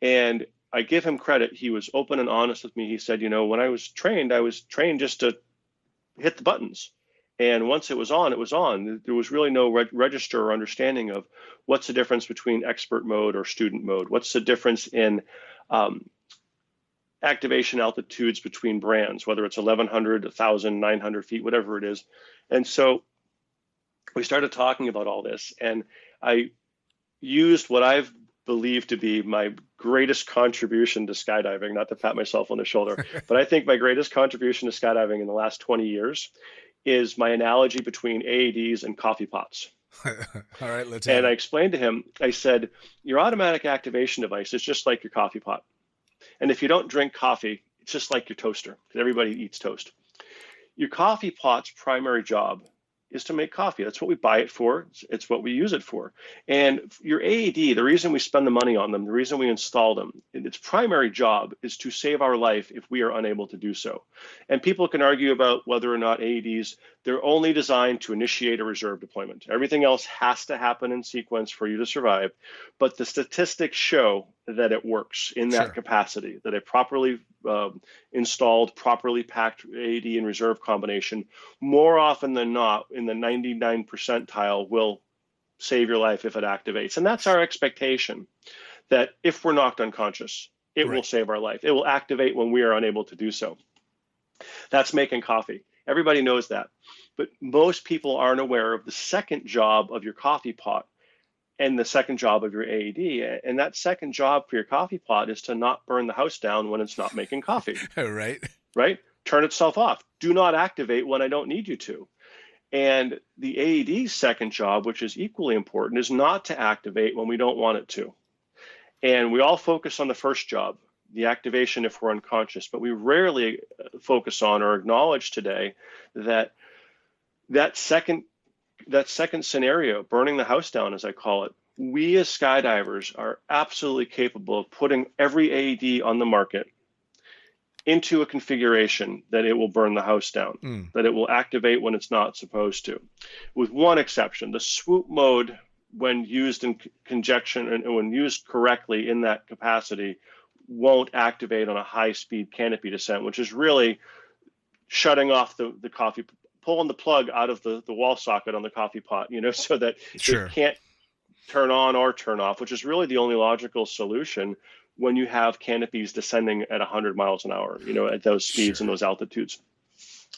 And I give him credit. He was open and honest with me. He said, when I was trained just to hit the buttons. And once it was on, it was on. There was really no register or understanding of what's the difference between expert mode or student mode. What's the difference in activation altitudes between brands, whether it's 1,100, 1,000, 900 feet, whatever it is. And so we started talking about all this. And I used what I've believed to be my greatest contribution to skydiving, not to pat myself on the shoulder, but I think my greatest contribution to skydiving in the last 20 years is my analogy between AEDs and coffee pots. All right, let's And I explained to him, I said, your automatic activation device is just like your coffee pot. And if you don't drink coffee, it's just like your toaster, because everybody eats toast. Your coffee pot's primary job is to make coffee. That's what we buy it for. It's what we use it for. And your AED, the reason we spend the money on them, the reason we install them, its primary job is to save our life if we are unable to do so. And people can argue about whether or not AEDs, they're only designed to initiate a reserve deployment. Everything else has to happen in sequence for you to survive. But the statistics show that it works in that capacity, that a properly installed, properly packed AED and reserve combination, more often than not, in the 99 percentile, will save your life if it activates. And that's our expectation, that if we're knocked unconscious, it will save our life. It will activate when we are unable to do so. That's making coffee. Everybody knows that. But most people aren't aware of the second job of your coffee pot and the second job of your AED. And that second job for your coffee pot is to not burn the house down when it's not making coffee. Right? Turn itself off. Do not activate when I don't need you to. And the AED's second job, which is equally important, is not to activate when we don't want it to. And we all focus on the first job, the activation if we're unconscious, but we rarely focus on or acknowledge today that that second scenario, burning the house down, as I call it, we as skydivers are absolutely capable of putting every AED on the market into a configuration that it will burn the house down, that it will activate when it's not supposed to. With one exception, the swoop mode, when used in conjunction and when used correctly in that capacity, won't activate on a high-speed canopy descent, which is really shutting off the coffee, pulling the plug out of the wall socket on the coffee pot, so that it can't turn on or turn off, which is really the only logical solution when you have canopies descending at 100 miles an hour, at those speeds and those altitudes.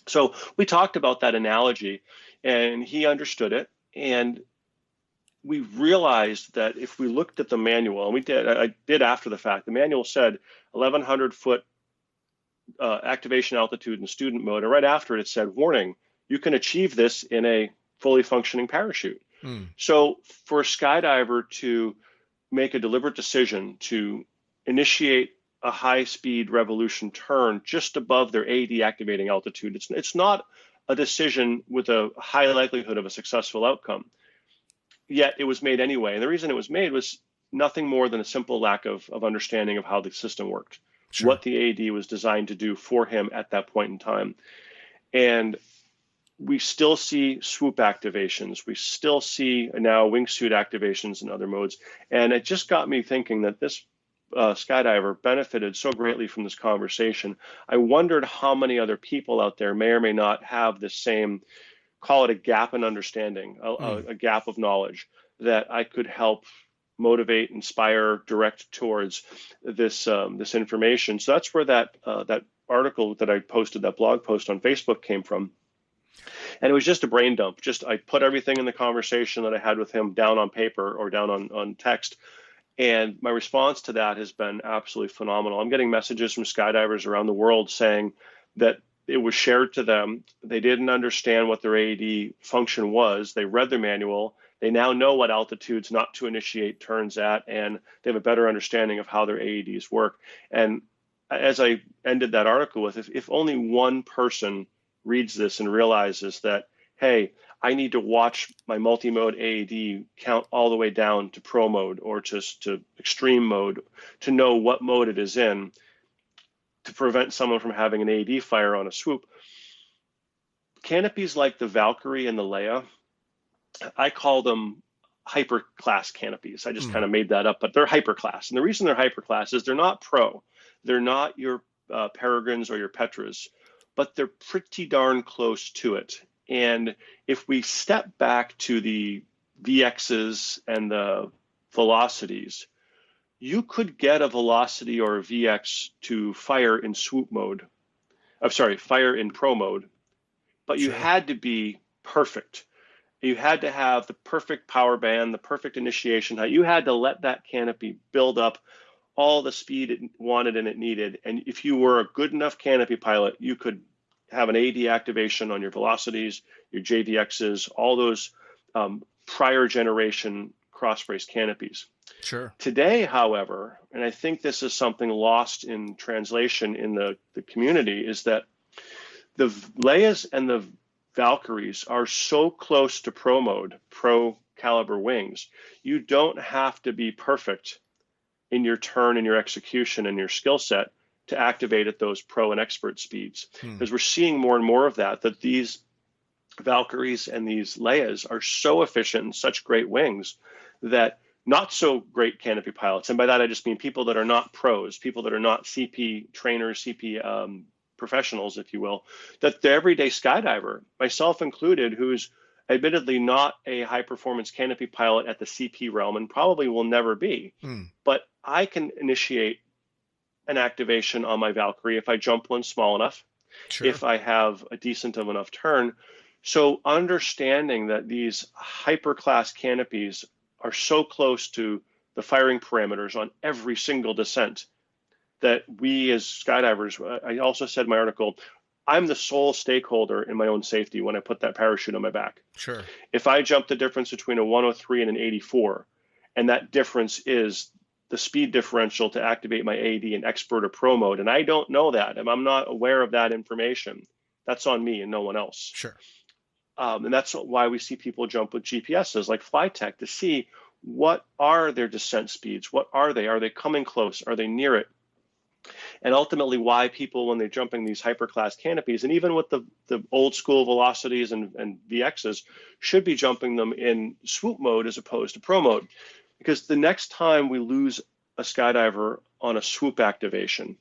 So we talked about that analogy, and he understood it. And we realized that if we looked at the manual, and I did after the fact, the manual said 1,100 foot activation altitude in student mode, and right after it said, warning, you can achieve this in a fully functioning parachute. So for a skydiver to make a deliberate decision to initiate a high-speed revolution turn just above their AED activating altitude, it's not a decision with a high likelihood of a successful outcome. Yet it was made anyway. And the reason it was made was nothing more than a simple lack of understanding of how the system worked, what the AED was designed to do for him at that point in time. And we still see swoop activations. We still see now wingsuit activations in other modes. And it just got me thinking that this skydiver benefited so greatly from this conversation. I wondered how many other people out there may or may not have the same, call it a gap in understanding, a gap of knowledge that I could help motivate, inspire, direct towards this this information. So that's where that article that I posted, that blog post on Facebook, came from. And it was just a brain dump. I put everything in the conversation that I had with him down on paper or down on text. And my response to that has been absolutely phenomenal. I'm getting messages from skydivers around the world saying that it was shared to them. They didn't understand what their AED function was. They read the manual. They now know what altitudes not to initiate turns at, and they have a better understanding of how their AEDs work. And as I ended that article with, if only one person reads this and realizes that, hey, I need to watch my multi-mode AAD count all the way down to pro mode or just to extreme mode to know what mode it is in to prevent someone from having an AAD fire on a swoop. Canopies like the Valkyrie and the Leia, I call them hyper class canopies. I just kind of made that up, but they're hyper class. And the reason they're hyper class is they're not pro. They're not your Peregrines or your Petras, but they're pretty darn close to it. And if we step back to the VXs and the velocities, you could get a velocity or a VX to fire in swoop mode. Fire in pro mode, but you had to be perfect. You had to have the perfect power band, the perfect initiation height. You had to let that canopy build up all the speed it wanted and it needed. And if you were a good enough canopy pilot, you could have an AD activation on your velocities, your JVXs, all those prior generation cross-brace canopies. Sure. Today, however, and I think this is something lost in translation in the community, is that the Leias and the Valkyries are so close to pro mode, pro caliber wings. You don't have to be perfect in your turn and your execution and your skill set to activate at those pro and expert speeds. Because we're seeing more and more of that these Valkyries and these Leias are so efficient and such great wings that not so great canopy pilots, and by that I just mean people that are not pros, people that are not CP trainers, CP professionals, if you will, that the everyday skydiver, myself included, who's admittedly not a high performance canopy pilot at the CP realm and probably will never be, but I can initiate an activation on my Valkyrie if I jump one small enough, if I have a decent of enough turn. So understanding that these hyper class canopies are so close to the firing parameters on every single descent that we as skydivers, I also said in my article, I'm the sole stakeholder in my own safety when I put that parachute on my back. Sure. If I jump the difference between a 103 and an 84, and that difference is the speed differential to activate my AD in expert or pro mode, and I don't know that, and I'm not aware of that information, that's on me and no one else. Sure. And that's why we see people jump with GPSs like Flytech to see what are their descent speeds, what are they? Are they coming close? Are they near it? And ultimately why people, when they're jumping these hyperclass canopies, and even with the old school velocities and VXs, should be jumping them in swoop mode as opposed to pro mode. Because the next time we lose a skydiver on a swoop activation,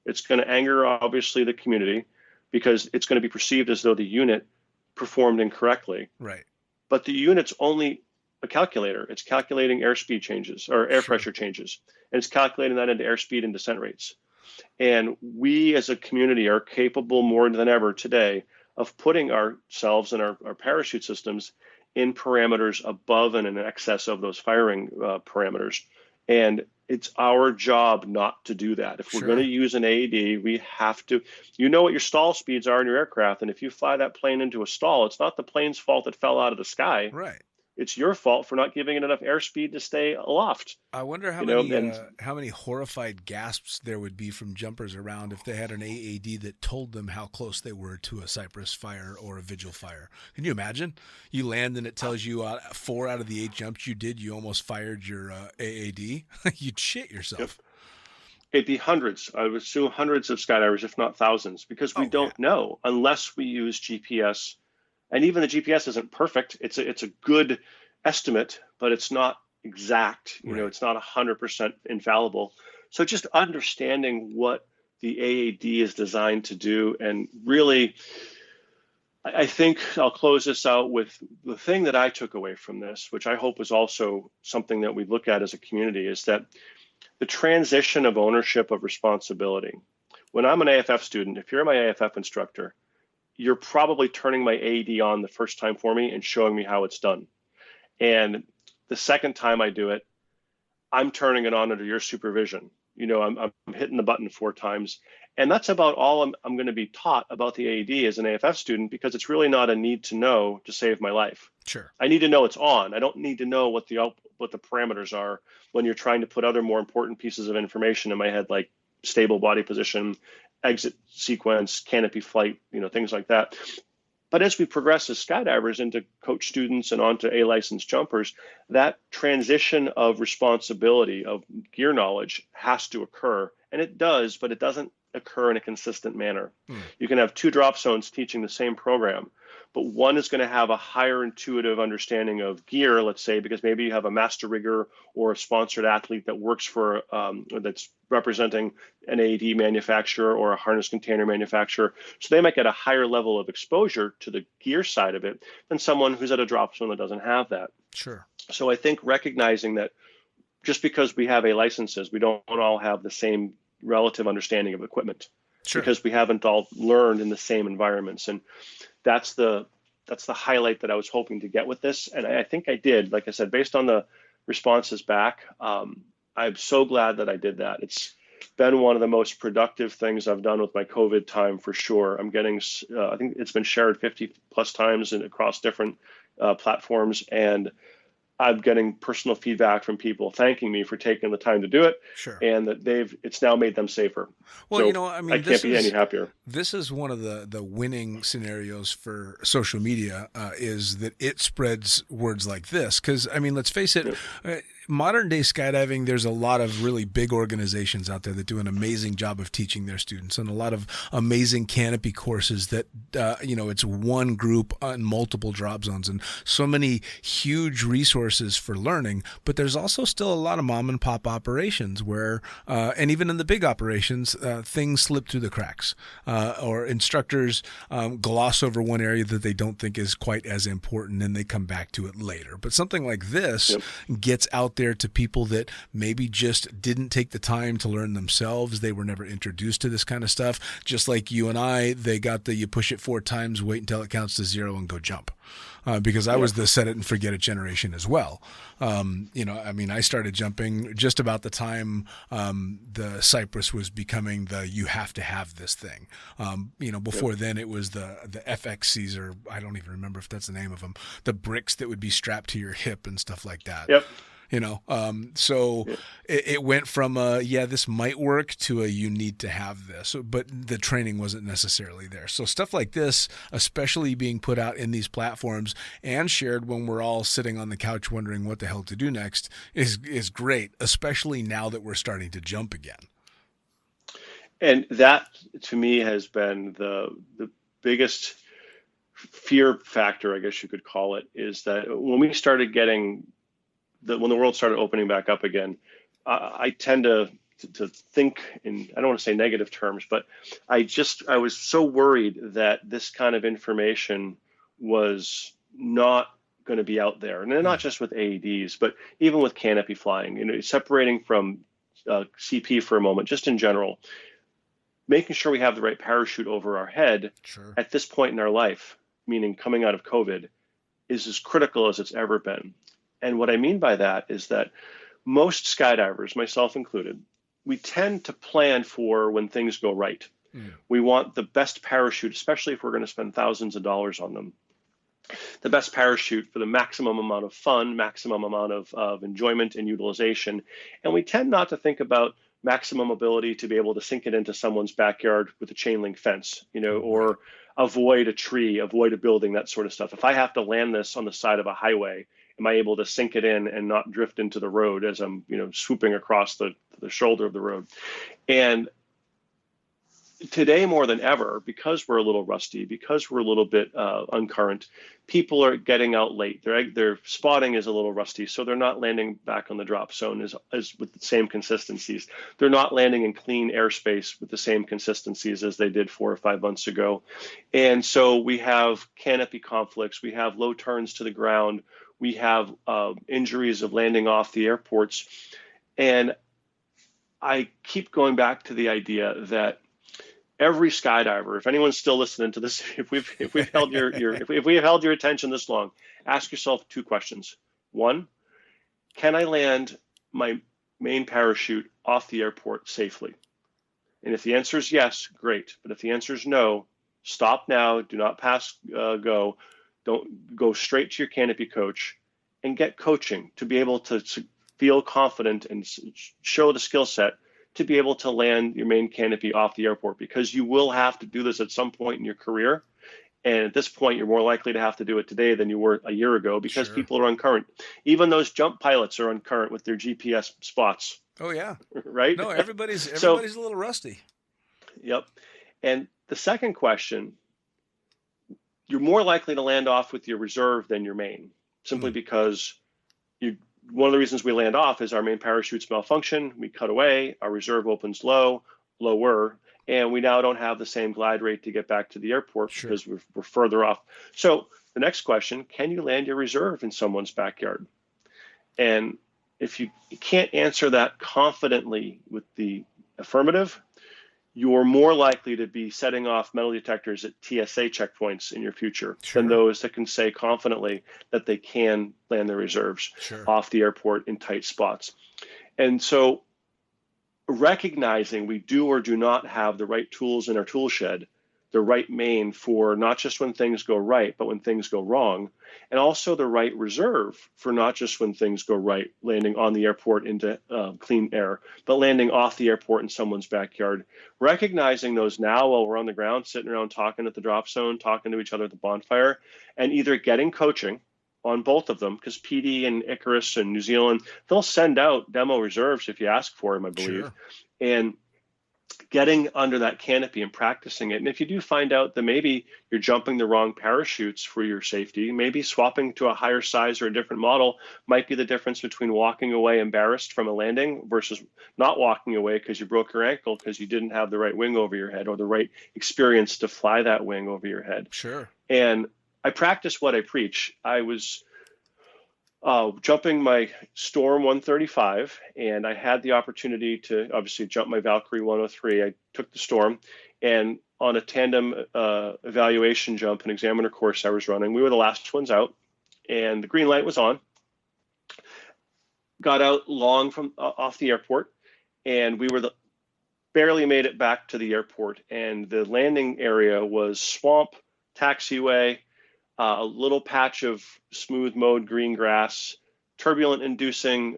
it's going to anger, obviously, the community, because it's going to be perceived as though the unit performed incorrectly. Right. But the unit's only a calculator. It's calculating airspeed changes or air pressure changes, and it's calculating that into airspeed and descent rates. And we as a community are capable more than ever today of putting ourselves and our parachute systems in parameters above and in excess of those firing parameters. And it's our job not to do that. If we're going to use an AED, we have to, you know what your stall speeds are in your aircraft. And if you fly that plane into a stall, it's not the plane's fault that fell out of the sky. Right. It's your fault for not giving it enough airspeed to stay aloft. I wonder how many horrified gasps there would be from jumpers around if they had an AAD that told them how close they were to a Cypress fire or a Vigil fire. Can you imagine? You land and it tells you 4 out of the 8 jumps you did, you almost fired your AAD. You'd shit yourself. Yep. It'd be hundreds. I would assume hundreds of skydivers, if not thousands, because we don't know unless we use GPS. And even the GPS isn't perfect. It's a good estimate, but it's not exact. You know, it's not 100% infallible. So just understanding what the AAD is designed to do, and really, I think I'll close this out with the thing that I took away from this, which I hope is also something that we look at as a community, is that the transition of ownership of responsibility. When I'm an AFF student, if you're my AFF instructor, you're probably turning my AED on the first time for me and showing me how it's done. And the second time I do it, I'm turning it on under your supervision. You know, I'm hitting the button 4 times. And that's about all I'm going to be taught about the AED as an AFF student, because it's really not a need to know to save my life. Sure. I need to know it's on. I don't need to know what the parameters are when you're trying to put other more important pieces of information in my head, like stable body position, exit sequence, canopy flight, things like that. But as we progress as skydivers into coach students and onto A-licensed jumpers, that transition of responsibility, of gear knowledge has to occur. And it does, but it doesn't occur in a consistent manner. You can have two drop zones teaching the same program, but one is going to have a higher intuitive understanding of gear, let's say, because maybe you have a master rigger or a sponsored athlete that works for, that's representing an AED manufacturer or a harness container manufacturer. So they might get a higher level of exposure to the gear side of it than someone who's at a drop zone that doesn't have that. Sure. So I think recognizing that just because we have A-licenses, we don't all have the same relative understanding of equipment. Sure. Because we haven't all learned in the same environments. And that's the highlight that I was hoping to get with this. And I think I did. Like I said, based on the responses back, I'm so glad that I did that. It's been one of the most productive things I've done with my COVID time for sure. I'm getting, I think it's been shared 50 plus times across different platforms. And I'm getting personal feedback from people thanking me for taking the time to do it, sure, and that it's now made them safer. Well, so I can't be any happier. This is one of the winning scenarios for social media, is that it spreads words like this. Because, let's face it, modern day skydiving, there's a lot of really big organizations out there that do an amazing job of teaching their students, and a lot of amazing canopy courses that, it's one group on multiple drop zones, and so many huge resources for learning. But there's also still a lot of mom and pop operations where, and even in the big operations, things slip through the cracks, or instructors gloss over one area that they don't think is quite as important, and they come back to it later. But something like this gets out there to people that maybe just didn't take the time to learn themselves. They were never introduced to this kind of stuff. Just like you and I, they got the you push it 4 times, wait until it counts to 0 and go jump. Because I was the set it and forget it generation as well. I started jumping just about the time the Cypress was becoming the you have to have this thing. Before then it was the FXCs, or I don't even remember if that's the name of them, the bricks that would be strapped to your hip and stuff like that. Yep. It went from this might work to a you need to have this, but the training wasn't necessarily there. So stuff like this, especially being put out in these platforms and shared when we're all sitting on the couch wondering what the hell to do next, is great, especially now that we're starting to jump again. And that to me has been the biggest fear factor, I guess you could call it, is that when we started getting when the world started opening back up again, I tend to think in, I don't want to say negative terms, but I was so worried that this kind of information was not going to be out there. And not just with AEDs, but even with canopy flying, separating from CP for a moment, just in general, making sure we have the right parachute over our head at this point in our life, meaning coming out of COVID, is as critical as it's ever been. And what I mean by that is that most skydivers, myself included, we tend to plan for when things go right. We want the best parachute, especially if we're going to spend thousands of dollars on them. The best parachute for the maximum amount of fun, maximum amount of enjoyment and utilization. And we tend not to think about maximum ability to be able to sink it into someone's backyard with a chain link fence, or avoid a tree, avoid a building, that sort of stuff. If I have to land this on the side of a highway, am I able to sink it in and not drift into the road as I'm, swooping across the shoulder of the road? And today more than ever, because we're a little rusty, because we're a little bit uncurrent, people are getting out late. Their spotting is a little rusty, so they're not landing back on the drop zone as with the same consistencies. They're not landing in clean airspace with the same consistencies as they did 4 or 5 months ago. And so we have canopy conflicts, we have low turns to the ground, we have injuries of landing off the airports. And I keep going back to the idea that every skydiver, if anyone's still listening to this, if we've held your attention this long, ask yourself 2 questions. 1, can I land my main parachute off the airport safely? And if the answer is yes, great. But if the answer is no, stop now. Do not pass go. Don't go straight to your canopy coach and get coaching to be able to feel confident and show the skill set to be able to land your main canopy off the airport, because you will have to do this at some point in your career. And at this point, you're more likely to have to do it today than you were a year ago, because people are uncurrent. Even those jump pilots are uncurrent with their GPS spots. Oh yeah. Right? No, everybody's a little rusty. Yep. And the second question, you're more likely to land off with your reserve than your main, simply because one of the reasons we land off is our main parachutes malfunction. We cut away, our reserve opens lower, and we now don't have the same glide rate to get back to the airport because we're further off. So the next question, can you land your reserve in someone's backyard? And if you can't answer that confidently with the affirmative, you're more likely to be setting off metal detectors at TSA checkpoints in your future than those that can say confidently that they can land their reserves off the airport in tight spots. And so recognizing we do or do not have the right tools in our tool shed, the right main for not just when things go right, but when things go wrong, and also the right reserve for not just when things go right, landing on the airport into clean air, but landing off the airport in someone's backyard. Recognizing those now while we're on the ground, sitting around talking at the drop zone, talking to each other at the bonfire, and either getting coaching on both of them, because PD and Icarus and New Zealand, they'll send out demo reserves if you ask for them, I believe, and getting under that canopy and practicing it. And if you do find out that maybe you're jumping the wrong parachutes for your safety, maybe swapping to a higher size or a different model might be the difference between walking away embarrassed from a landing versus not walking away because you broke your ankle because you didn't have the right wing over your head or the right experience to fly that wing over your head. And I practice what I preach. I was jumping my Storm 135, and I had the opportunity to obviously jump my Valkyrie 103. I took the Storm, and on a tandem evaluation jump, an examiner course I was running, we were the last ones out, and the green light was on. Got out long from off the airport, and we were barely made it back to the airport, and the landing area was swamp, taxiway, a little patch of smooth mowed green grass, turbulent inducing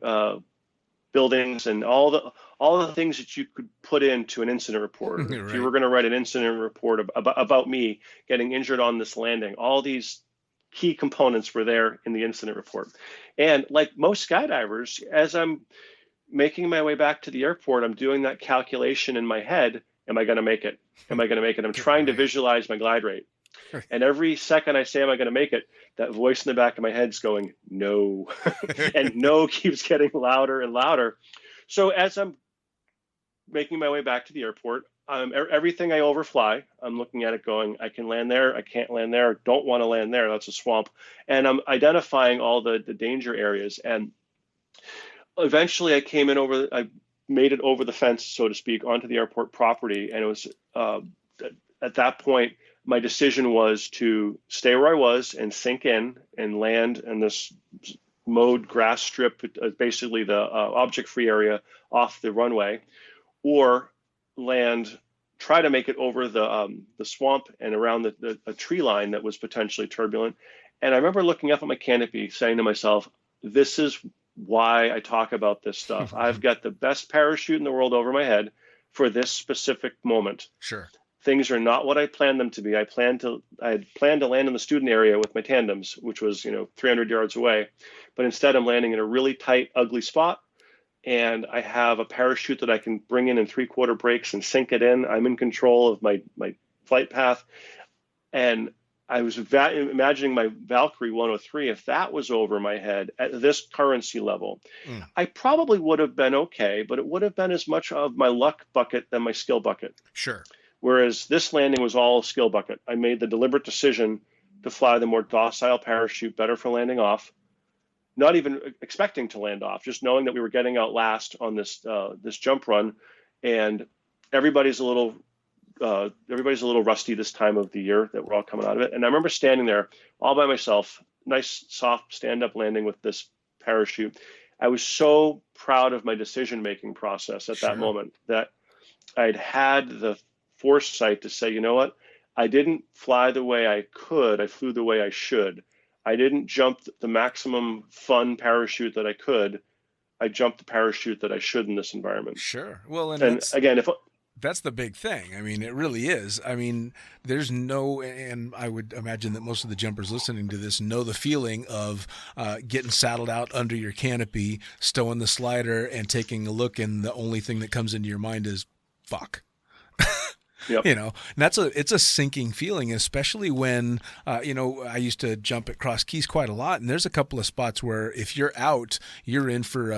buildings, and all the things that you could put into an incident report. If you were going to write an incident report about me getting injured on this landing, all these key components were there in the incident report. And like most skydivers, as I'm making my way back to the airport, I'm doing that calculation in my head. Am I going to make it? Am I going to make it? I'm trying to visualize my glide rate. And every second I say, am I going to make it? That voice in the back of my head's going, no. And no keeps getting louder and louder. So as I'm making my way back to the airport, everything I overfly, I'm looking at it going, I can land there, I can't land there, don't want to land there, that's a swamp. And I'm identifying all the danger areas. And eventually I made it over the fence, so to speak, onto the airport property. And it was at that point, my decision was to stay where I was and sink in and land in this mowed grass strip, basically the object-free area off the runway, or try to make it over the swamp and around the tree line that was potentially turbulent. And I remember looking up at my canopy saying to myself, this is why I talk about this stuff. I've got the best parachute in the world over my head for this specific moment. Things are not what I planned them to be. I had planned to land in the student area with my tandems, which was 300 yards away, but instead I'm landing in a really tight, ugly spot, and I have a parachute that I can bring in 3/4 breaks and sink it in. I'm in control of my flight path, and I was imagining my Valkyrie 103. If that was over my head at this currency level, I probably would have been okay, but it would have been as much of my luck bucket than my skill bucket. Whereas this landing was all skill bucket. I made the deliberate decision to fly the more docile parachute, better for landing off, not even expecting to land off, just knowing that we were getting out last on this jump run, and everybody's a little rusty this time of the year that we're all coming out of it. And I remember standing there all by myself, nice soft stand-up landing with this parachute. I was so proud of my decision-making process at that moment that I'd had the foresight to say, you know what, I didn't fly the way I could, I flew the way I should. I didn't jump the maximum fun parachute that I could. I jump the parachute that I should in this environment. Sure. Well, and And again, if that's the big thing. I mean, it really is. I mean, there's no, and I would imagine that most of the jumpers listening to this know the feeling of getting saddled out under your canopy, stowing the slider, and taking a look, and the only thing that comes into your mind is, fuck. Yep. You know, and it's a sinking feeling, especially when, I used to jump at Cross Keys quite a lot. And there's a couple of spots where if you're out, you're in for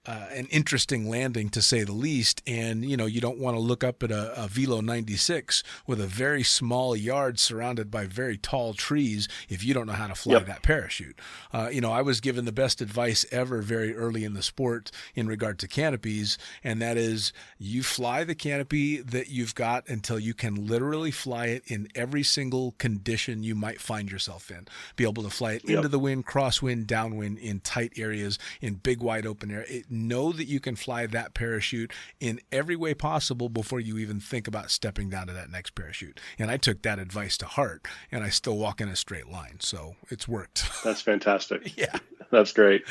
an interesting landing, to say the least. And, you don't want to look up at a Velo 96 with a very small yard surrounded by very tall trees if you don't know how to fly that parachute. I was given the best advice ever very early in the sport in regard to canopies, and that is you fly the canopy that you've got until you can literally fly it in every single condition you might find yourself in. Be able to fly it into the wind, crosswind, downwind, in tight areas, in big wide open air. Know that you can fly that parachute in every way possible before you even think about stepping down to that next parachute. And I took that advice to heart, and I still walk in a straight line. So it's worked. That's fantastic. Yeah. That's great.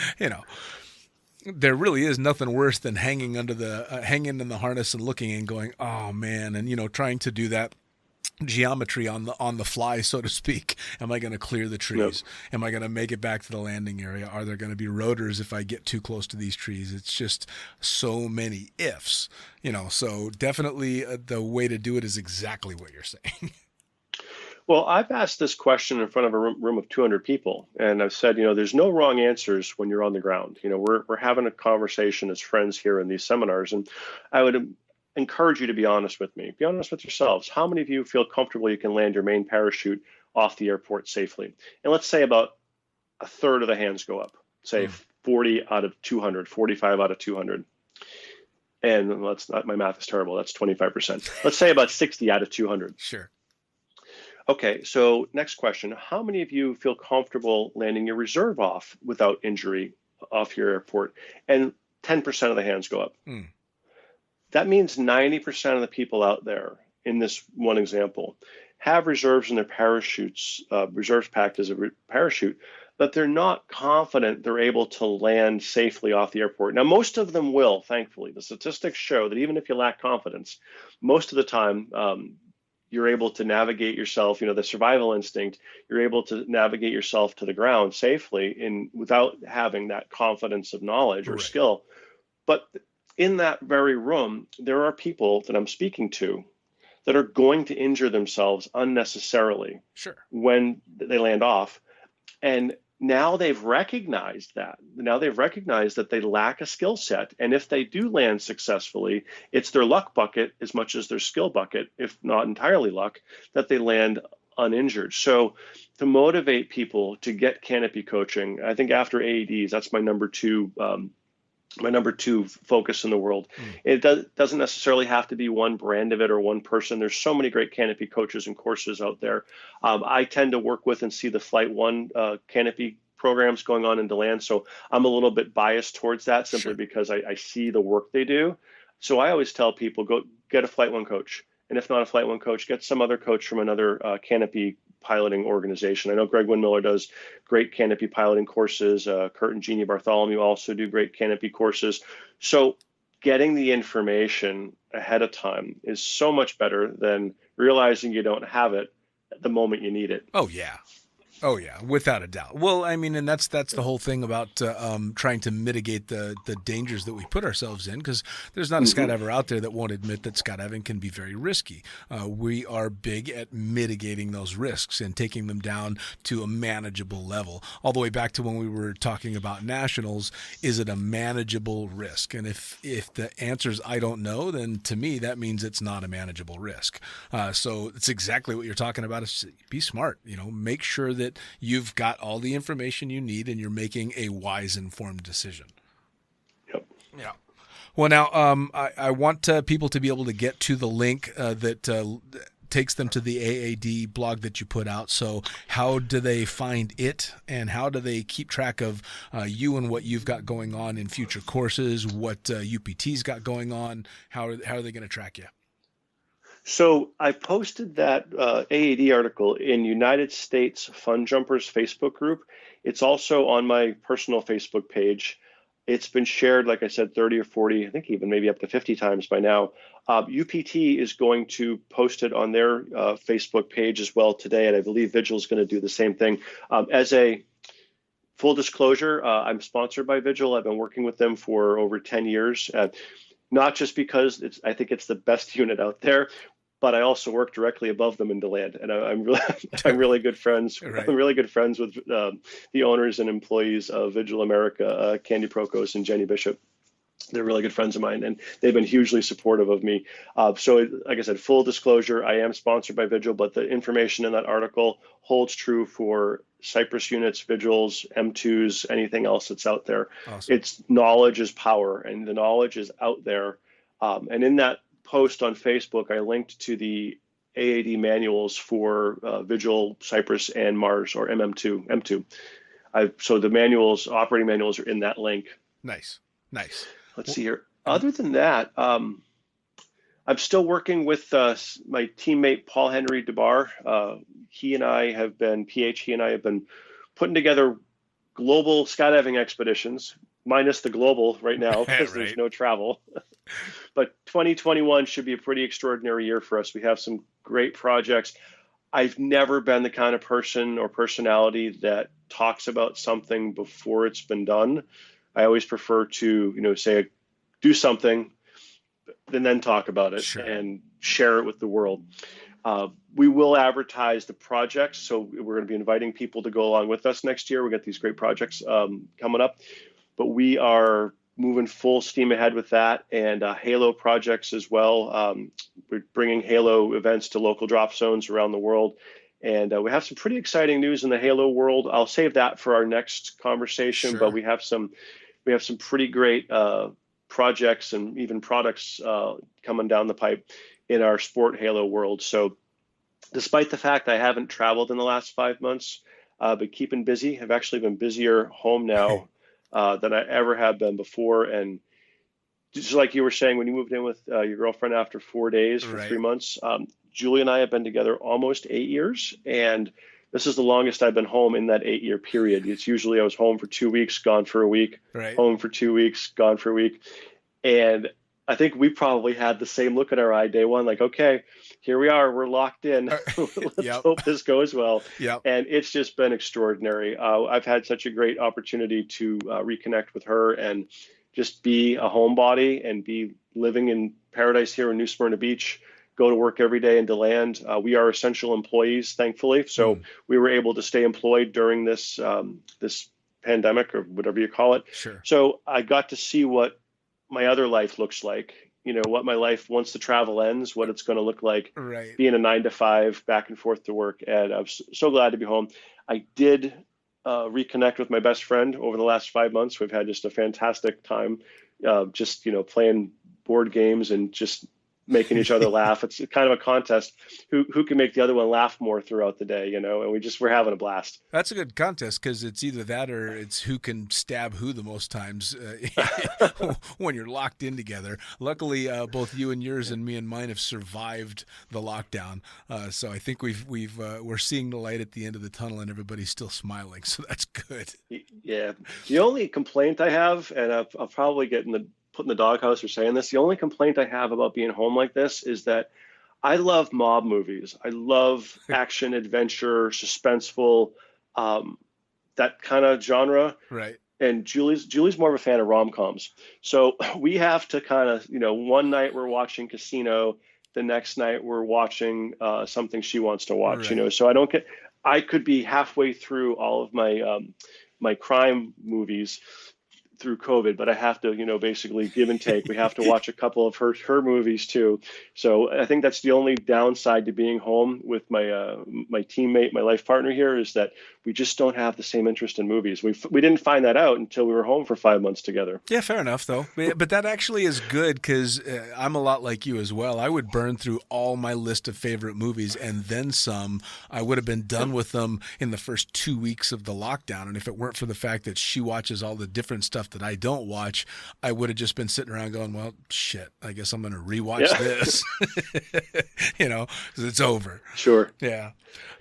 There really is nothing worse than hanging in the harness and looking and going, oh man. And, trying to do that geometry on the fly, so to speak. Am I going to clear the trees? Yep. Am I going to make it back to the landing area? Are there going to be rotors if I get too close to these trees? It's just so many ifs, so definitely the way to do it is exactly what you're saying. Well, I've asked this question in front of a room of 200 people, and I've said, there's no wrong answers when you're on the ground. We're having a conversation as friends here in these seminars, and I would encourage you to be honest with me. Be honest with yourselves. How many of you feel comfortable you can land your main parachute off the airport safely? And let's say about a third of the hands go up, say 40 out of 200, 45 out of 200. And my math is terrible. That's 25%. Let's say about 60 out of 200. Sure. Okay, so next question. How many of you feel comfortable landing your reserve off without injury off your airport? And 10% of the hands go up. That means 90% of the people out there in this one example have reserves in their parachutes, reserves packed as a parachute, but they're not confident they're able to land safely off the airport. Now, most of them will, thankfully. The statistics show that even if you lack confidence, most of the time you're able to navigate yourself, the survival instinct, you're able to navigate yourself to the ground safely without having that confidence of knowledge or skill. But in that very room, there are people that I'm speaking to that are going to injure themselves unnecessarily when they land off. And now they've recognized that. Now they've recognized that they lack a skill set. And if they do land successfully, it's their luck bucket as much as their skill bucket, if not entirely luck, that they land uninjured. So to motivate people to get canopy coaching, I think after AEDs, that's my number two focus in the world. It doesn't necessarily have to be one brand of it or one person. There's so many great canopy coaches and courses out there. I tend to work with and see the Flight One canopy programs going on in DeLand. So I'm a little bit biased towards that simply because I see the work they do. So I always tell people, go get a Flight One coach. And if not a Flight One coach, get some other coach from another canopy piloting organization. I know Greg Windmiller does great canopy piloting courses. Kurt and Jeannie Bartholomew also do great canopy courses. So getting the information ahead of time is so much better than realizing you don't have it the moment you need it. Oh, yeah. Oh, yeah, without a doubt. Well, I mean, and that's the whole thing about trying to mitigate the dangers that we put ourselves in, because there's not a skydiver out there that won't admit that skydiving can be very risky. We are big at mitigating those risks and taking them down to a manageable level. All the way back to when we were talking about nationals, is it a manageable risk? And if the answer is I don't know, then to me that means it's not a manageable risk. So it's exactly what you're talking about. Is be smart. Make sure that you've got all the information you need and you're making a wise, informed decision. Yep. Yeah. Well, now I want people to be able to get to the link that takes them to the AAD blog that you put out. So how do they find it, and how do they keep track of you and what you've got going on in future courses, what UPT's got going on? How are they going to track you? So I posted that AAD article in United States Fun Jumpers Facebook group. It's also on my personal Facebook page. It's been shared, like I said, 30 or 40, I think even maybe up to 50 times by now. UPT is going to post it on their Facebook page as well today, and I believe Vigil is going to do the same thing. As a full disclosure, I'm sponsored by Vigil. I've been working with them for over 10 years, not just because I think it's the best unit out there, but I also work directly above them in DeLand, and I'm really, I'm really good friends. Right. I'm really good friends with the owners and employees of Vigil America, Candy Procos and Jenny Bishop. They're really good friends of mine, and they've been hugely supportive of me. So, like I said, full disclosure, I am sponsored by Vigil, but the information in that article holds true for Cypress units, Vigils, M2s, anything else that's out there. Awesome. It's knowledge is power, and the knowledge is out there. And in that post on Facebook, I linked to the AAD manuals for Vigil, Cypress, and Mars, or M2. So the manuals, operating manuals, are in that link. Nice. Let's see here. Other than that, I'm still working with my teammate Paul Henry DeBar. He and I have been putting together global skydiving expeditions, minus the global right now because There's no travel. But 2021 should be a pretty extraordinary year for us. We have some great projects. I've never been the kind of person or personality that talks about something before it's been done. I always prefer to, say, do something and then talk about it and share it with the world. We will advertise the projects. So we're going to be inviting people to go along with us next year. We got these great projects coming up, but we are moving full steam ahead with that, and Halo projects as well. We're bringing Halo events to local drop zones around the world. And we have some pretty exciting news in the Halo world. I'll save that for our next conversation, but we have some pretty great projects and even products coming down the pipe in our sport Halo world. So despite the fact I haven't traveled in the last 5 months, but keeping busy, I've actually been busier home now than I ever have been before. And just like you were saying, when you moved in with your girlfriend after 4 days for 3 months, Julie and I have been together almost 8 years. And this is the longest I've been home in that 8 year period. It's usually I was home for 2 weeks, gone for a week, home for 2 weeks, gone for a week. And I think we probably had the same look in our eye day one, like, okay, here we are, we're locked in. Let's hope this goes well. And it's just been extraordinary. I've had such a great opportunity to reconnect with her and just be a homebody and be living in paradise here in New Smyrna Beach. Go to work every day in DeLand. We are essential employees, thankfully. So we were able to stay employed during this this pandemic, or whatever you call it. So I got to see what my other life looks like, what my life, once the travel ends, what it's going to look like being a 9 to 5 back and forth to work. And I'm so glad to be home. I did reconnect with my best friend over the last 5 months. We've had just a fantastic time, just, playing board games and just making each other laugh. It's kind of a contest who can make the other one laugh more throughout the day, and we're having a blast. That's a good contest, because it's either that or it's who can stab who the most times when you're locked in together. Luckily, both you and yours and me and mine have survived the lockdown, so I think we're seeing the light at the end of the tunnel, and everybody's still smiling, so that's good. Yeah, the only complaint I have, and I'll probably get put in the doghouse for saying this, the only complaint I have about being home like this is that I love mob movies. I love action, adventure, suspenseful, that kind of genre. And Julie's more of a fan of rom-coms. So we have to kind of, one night we're watching Casino, the next night we're watching something she wants to watch, so I could be halfway through all of my my crime movies through COVID, but I have to, basically give and take. We have to watch a couple of her movies too. So I think that's the only downside to being home with my my teammate, my life partner here, is that we just don't have the same interest in movies. We didn't find that out until we were home for 5 months together. Yeah, fair enough though. But that actually is good, because I'm a lot like you as well. I would burn through all my list of favorite movies and then some. I would have been done with them in the first 2 weeks of the lockdown. And if it weren't for the fact that she watches all the different stuff that I don't watch, I would have just been sitting around going, well, shit, I guess I'm going to rewatch this, you know, because it's over. Sure. Yeah.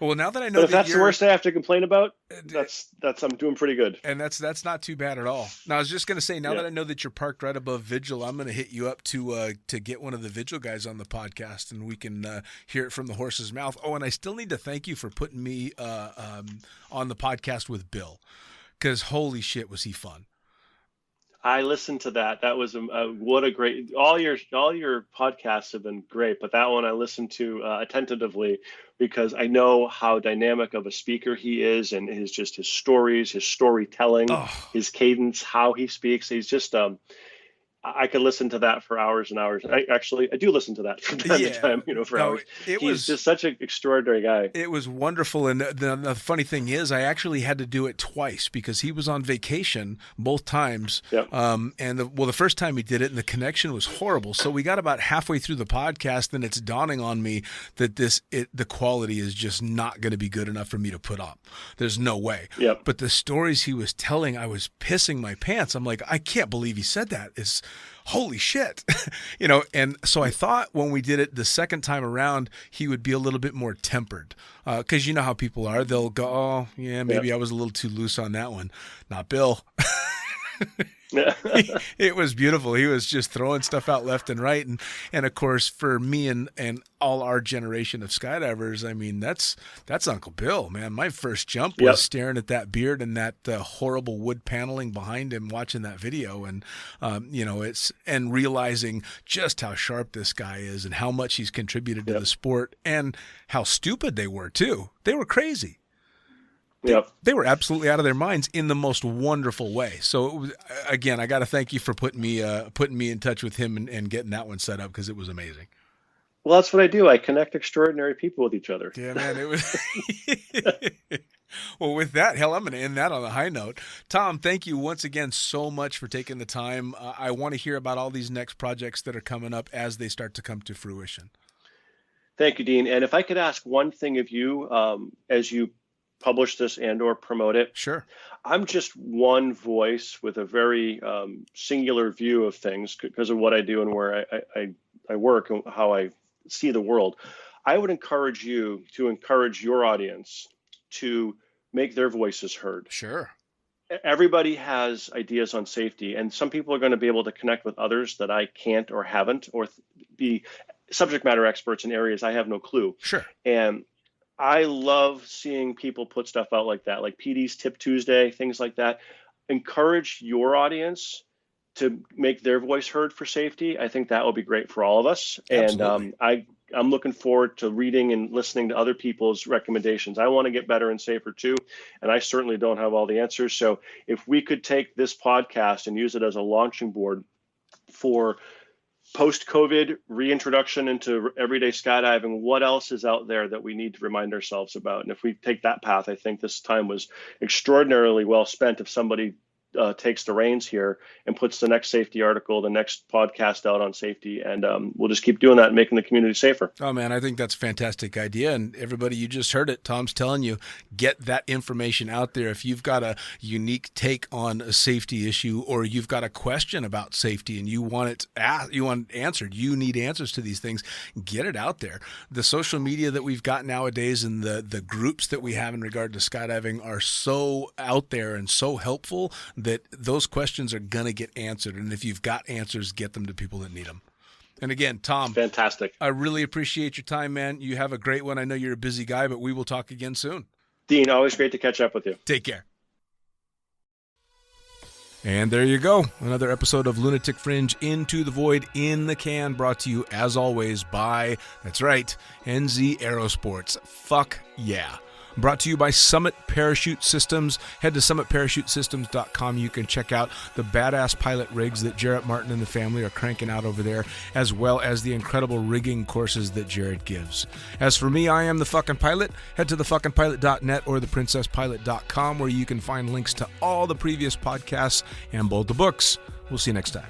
Well, now that I know but if that's the worst I have to complain about, that's I'm doing pretty good. And that's not too bad at all. Now, I was just going to say, now that I know that you're parked right above Vigil, I'm going to hit you up to get one of the Vigil guys on the podcast, and we can hear it from the horse's mouth. Oh, and I still need to thank you for putting me on the podcast with Bill, because holy shit, was he fun. I listened to that. That was what a great. All your podcasts have been great, but that one I listened to attentively because I know how dynamic of a speaker he is, and his stories, his storytelling, his cadence, how he speaks. He's just I could listen to that for hours and hours. I do listen to that from time to time, for hours. He's just such an extraordinary guy. It was wonderful. And the funny thing is, I actually had to do it twice because he was on vacation both times. Yep. The first time he did it, and the connection was horrible. So we got about halfway through the podcast, and it's dawning on me that the quality is just not going to be good enough for me to put up. There's no way. Yep. But the stories he was telling, I was pissing my pants. I'm like, I can't believe he said that. It's holy shit. And so I thought when we did it the second time around, he would be a little bit more tempered. Because you know how people are. They'll go, oh, yeah, maybe I was a little too loose on that one. Not Bill. It was beautiful. He was just throwing stuff out left and right. And of course, for me and all our generation of skydivers, I mean, that's Uncle Bill, man. My first jump was staring at that beard and that horrible wood paneling behind him, watching that video, and and realizing just how sharp this guy is and how much he's contributed to the sport, and how stupid they were too. They were crazy. They were absolutely out of their minds in the most wonderful way. So it was, again, I got to thank you for putting me in touch with him and getting that one set up, because it was amazing. Well, that's what I do. I connect extraordinary people with each other. Yeah, man, it was. Well, with that, hell, I'm going to end that on a high note. Tom, thank you once again so much for taking the time. I want to hear about all these next projects that are coming up as they start to come to fruition. Thank you, Dean. And if I could ask one thing of you, as you publish this and or promote it. Sure. I'm just one voice with a very singular view of things because of what I do and where I work and how I see the world. I would encourage you to encourage your audience to make their voices heard. Sure. Everybody has ideas on safety, and some people are going to be able to connect with others that I can't or haven't, or be subject matter experts in areas I have no clue. Sure. And I love seeing people put stuff out like that, like PD's Tip Tuesday, things like that. Encourage your audience to make their voice heard for safety. I think that will be great for all of us. Absolutely. And I'm looking forward to reading and listening to other people's recommendations. I want to get better and safer too, and I certainly don't have all the answers. So if we could take this podcast and use it as a launching board for post-COVID reintroduction into everyday skydiving, what else is out there that we need to remind ourselves about? And if we take that path, I think this time was extraordinarily well spent. If somebody takes the reins here and puts the next safety article, the next podcast out on safety, and we'll just keep doing that and making the community safer. Oh man, I think that's a fantastic idea. And everybody, you just heard it. Tom's telling you, get that information out there. If you've got a unique take on a safety issue, or you've got a question about safety and you want it answered, you need answers to these things, get it out there. The social media that we've got nowadays and the groups that we have in regard to skydiving are so out there and so helpful that those questions are going to get answered. And if you've got answers, get them to people that need them. And again, Tom, fantastic. I really appreciate your time, man. You have a great one. I know you're a busy guy, but we will talk again soon. Dean, always great to catch up with you. Take care. And there you go. Another episode of Lunatic Fringe Into the Void in the can, brought to you as always by, that's right, NZ Aerosports. Fuck yeah. Brought to you by Summit Parachute Systems. Head to summitparachutesystems.com. You can check out the badass pilot rigs that Jarrett Martin and the family are cranking out over there, as well as the incredible rigging courses that Jarrett gives. As for me, I am the fucking pilot. Head to thefuckingpilot.net or theprincesspilot.com, where you can find links to all the previous podcasts and both the books. We'll see you next time.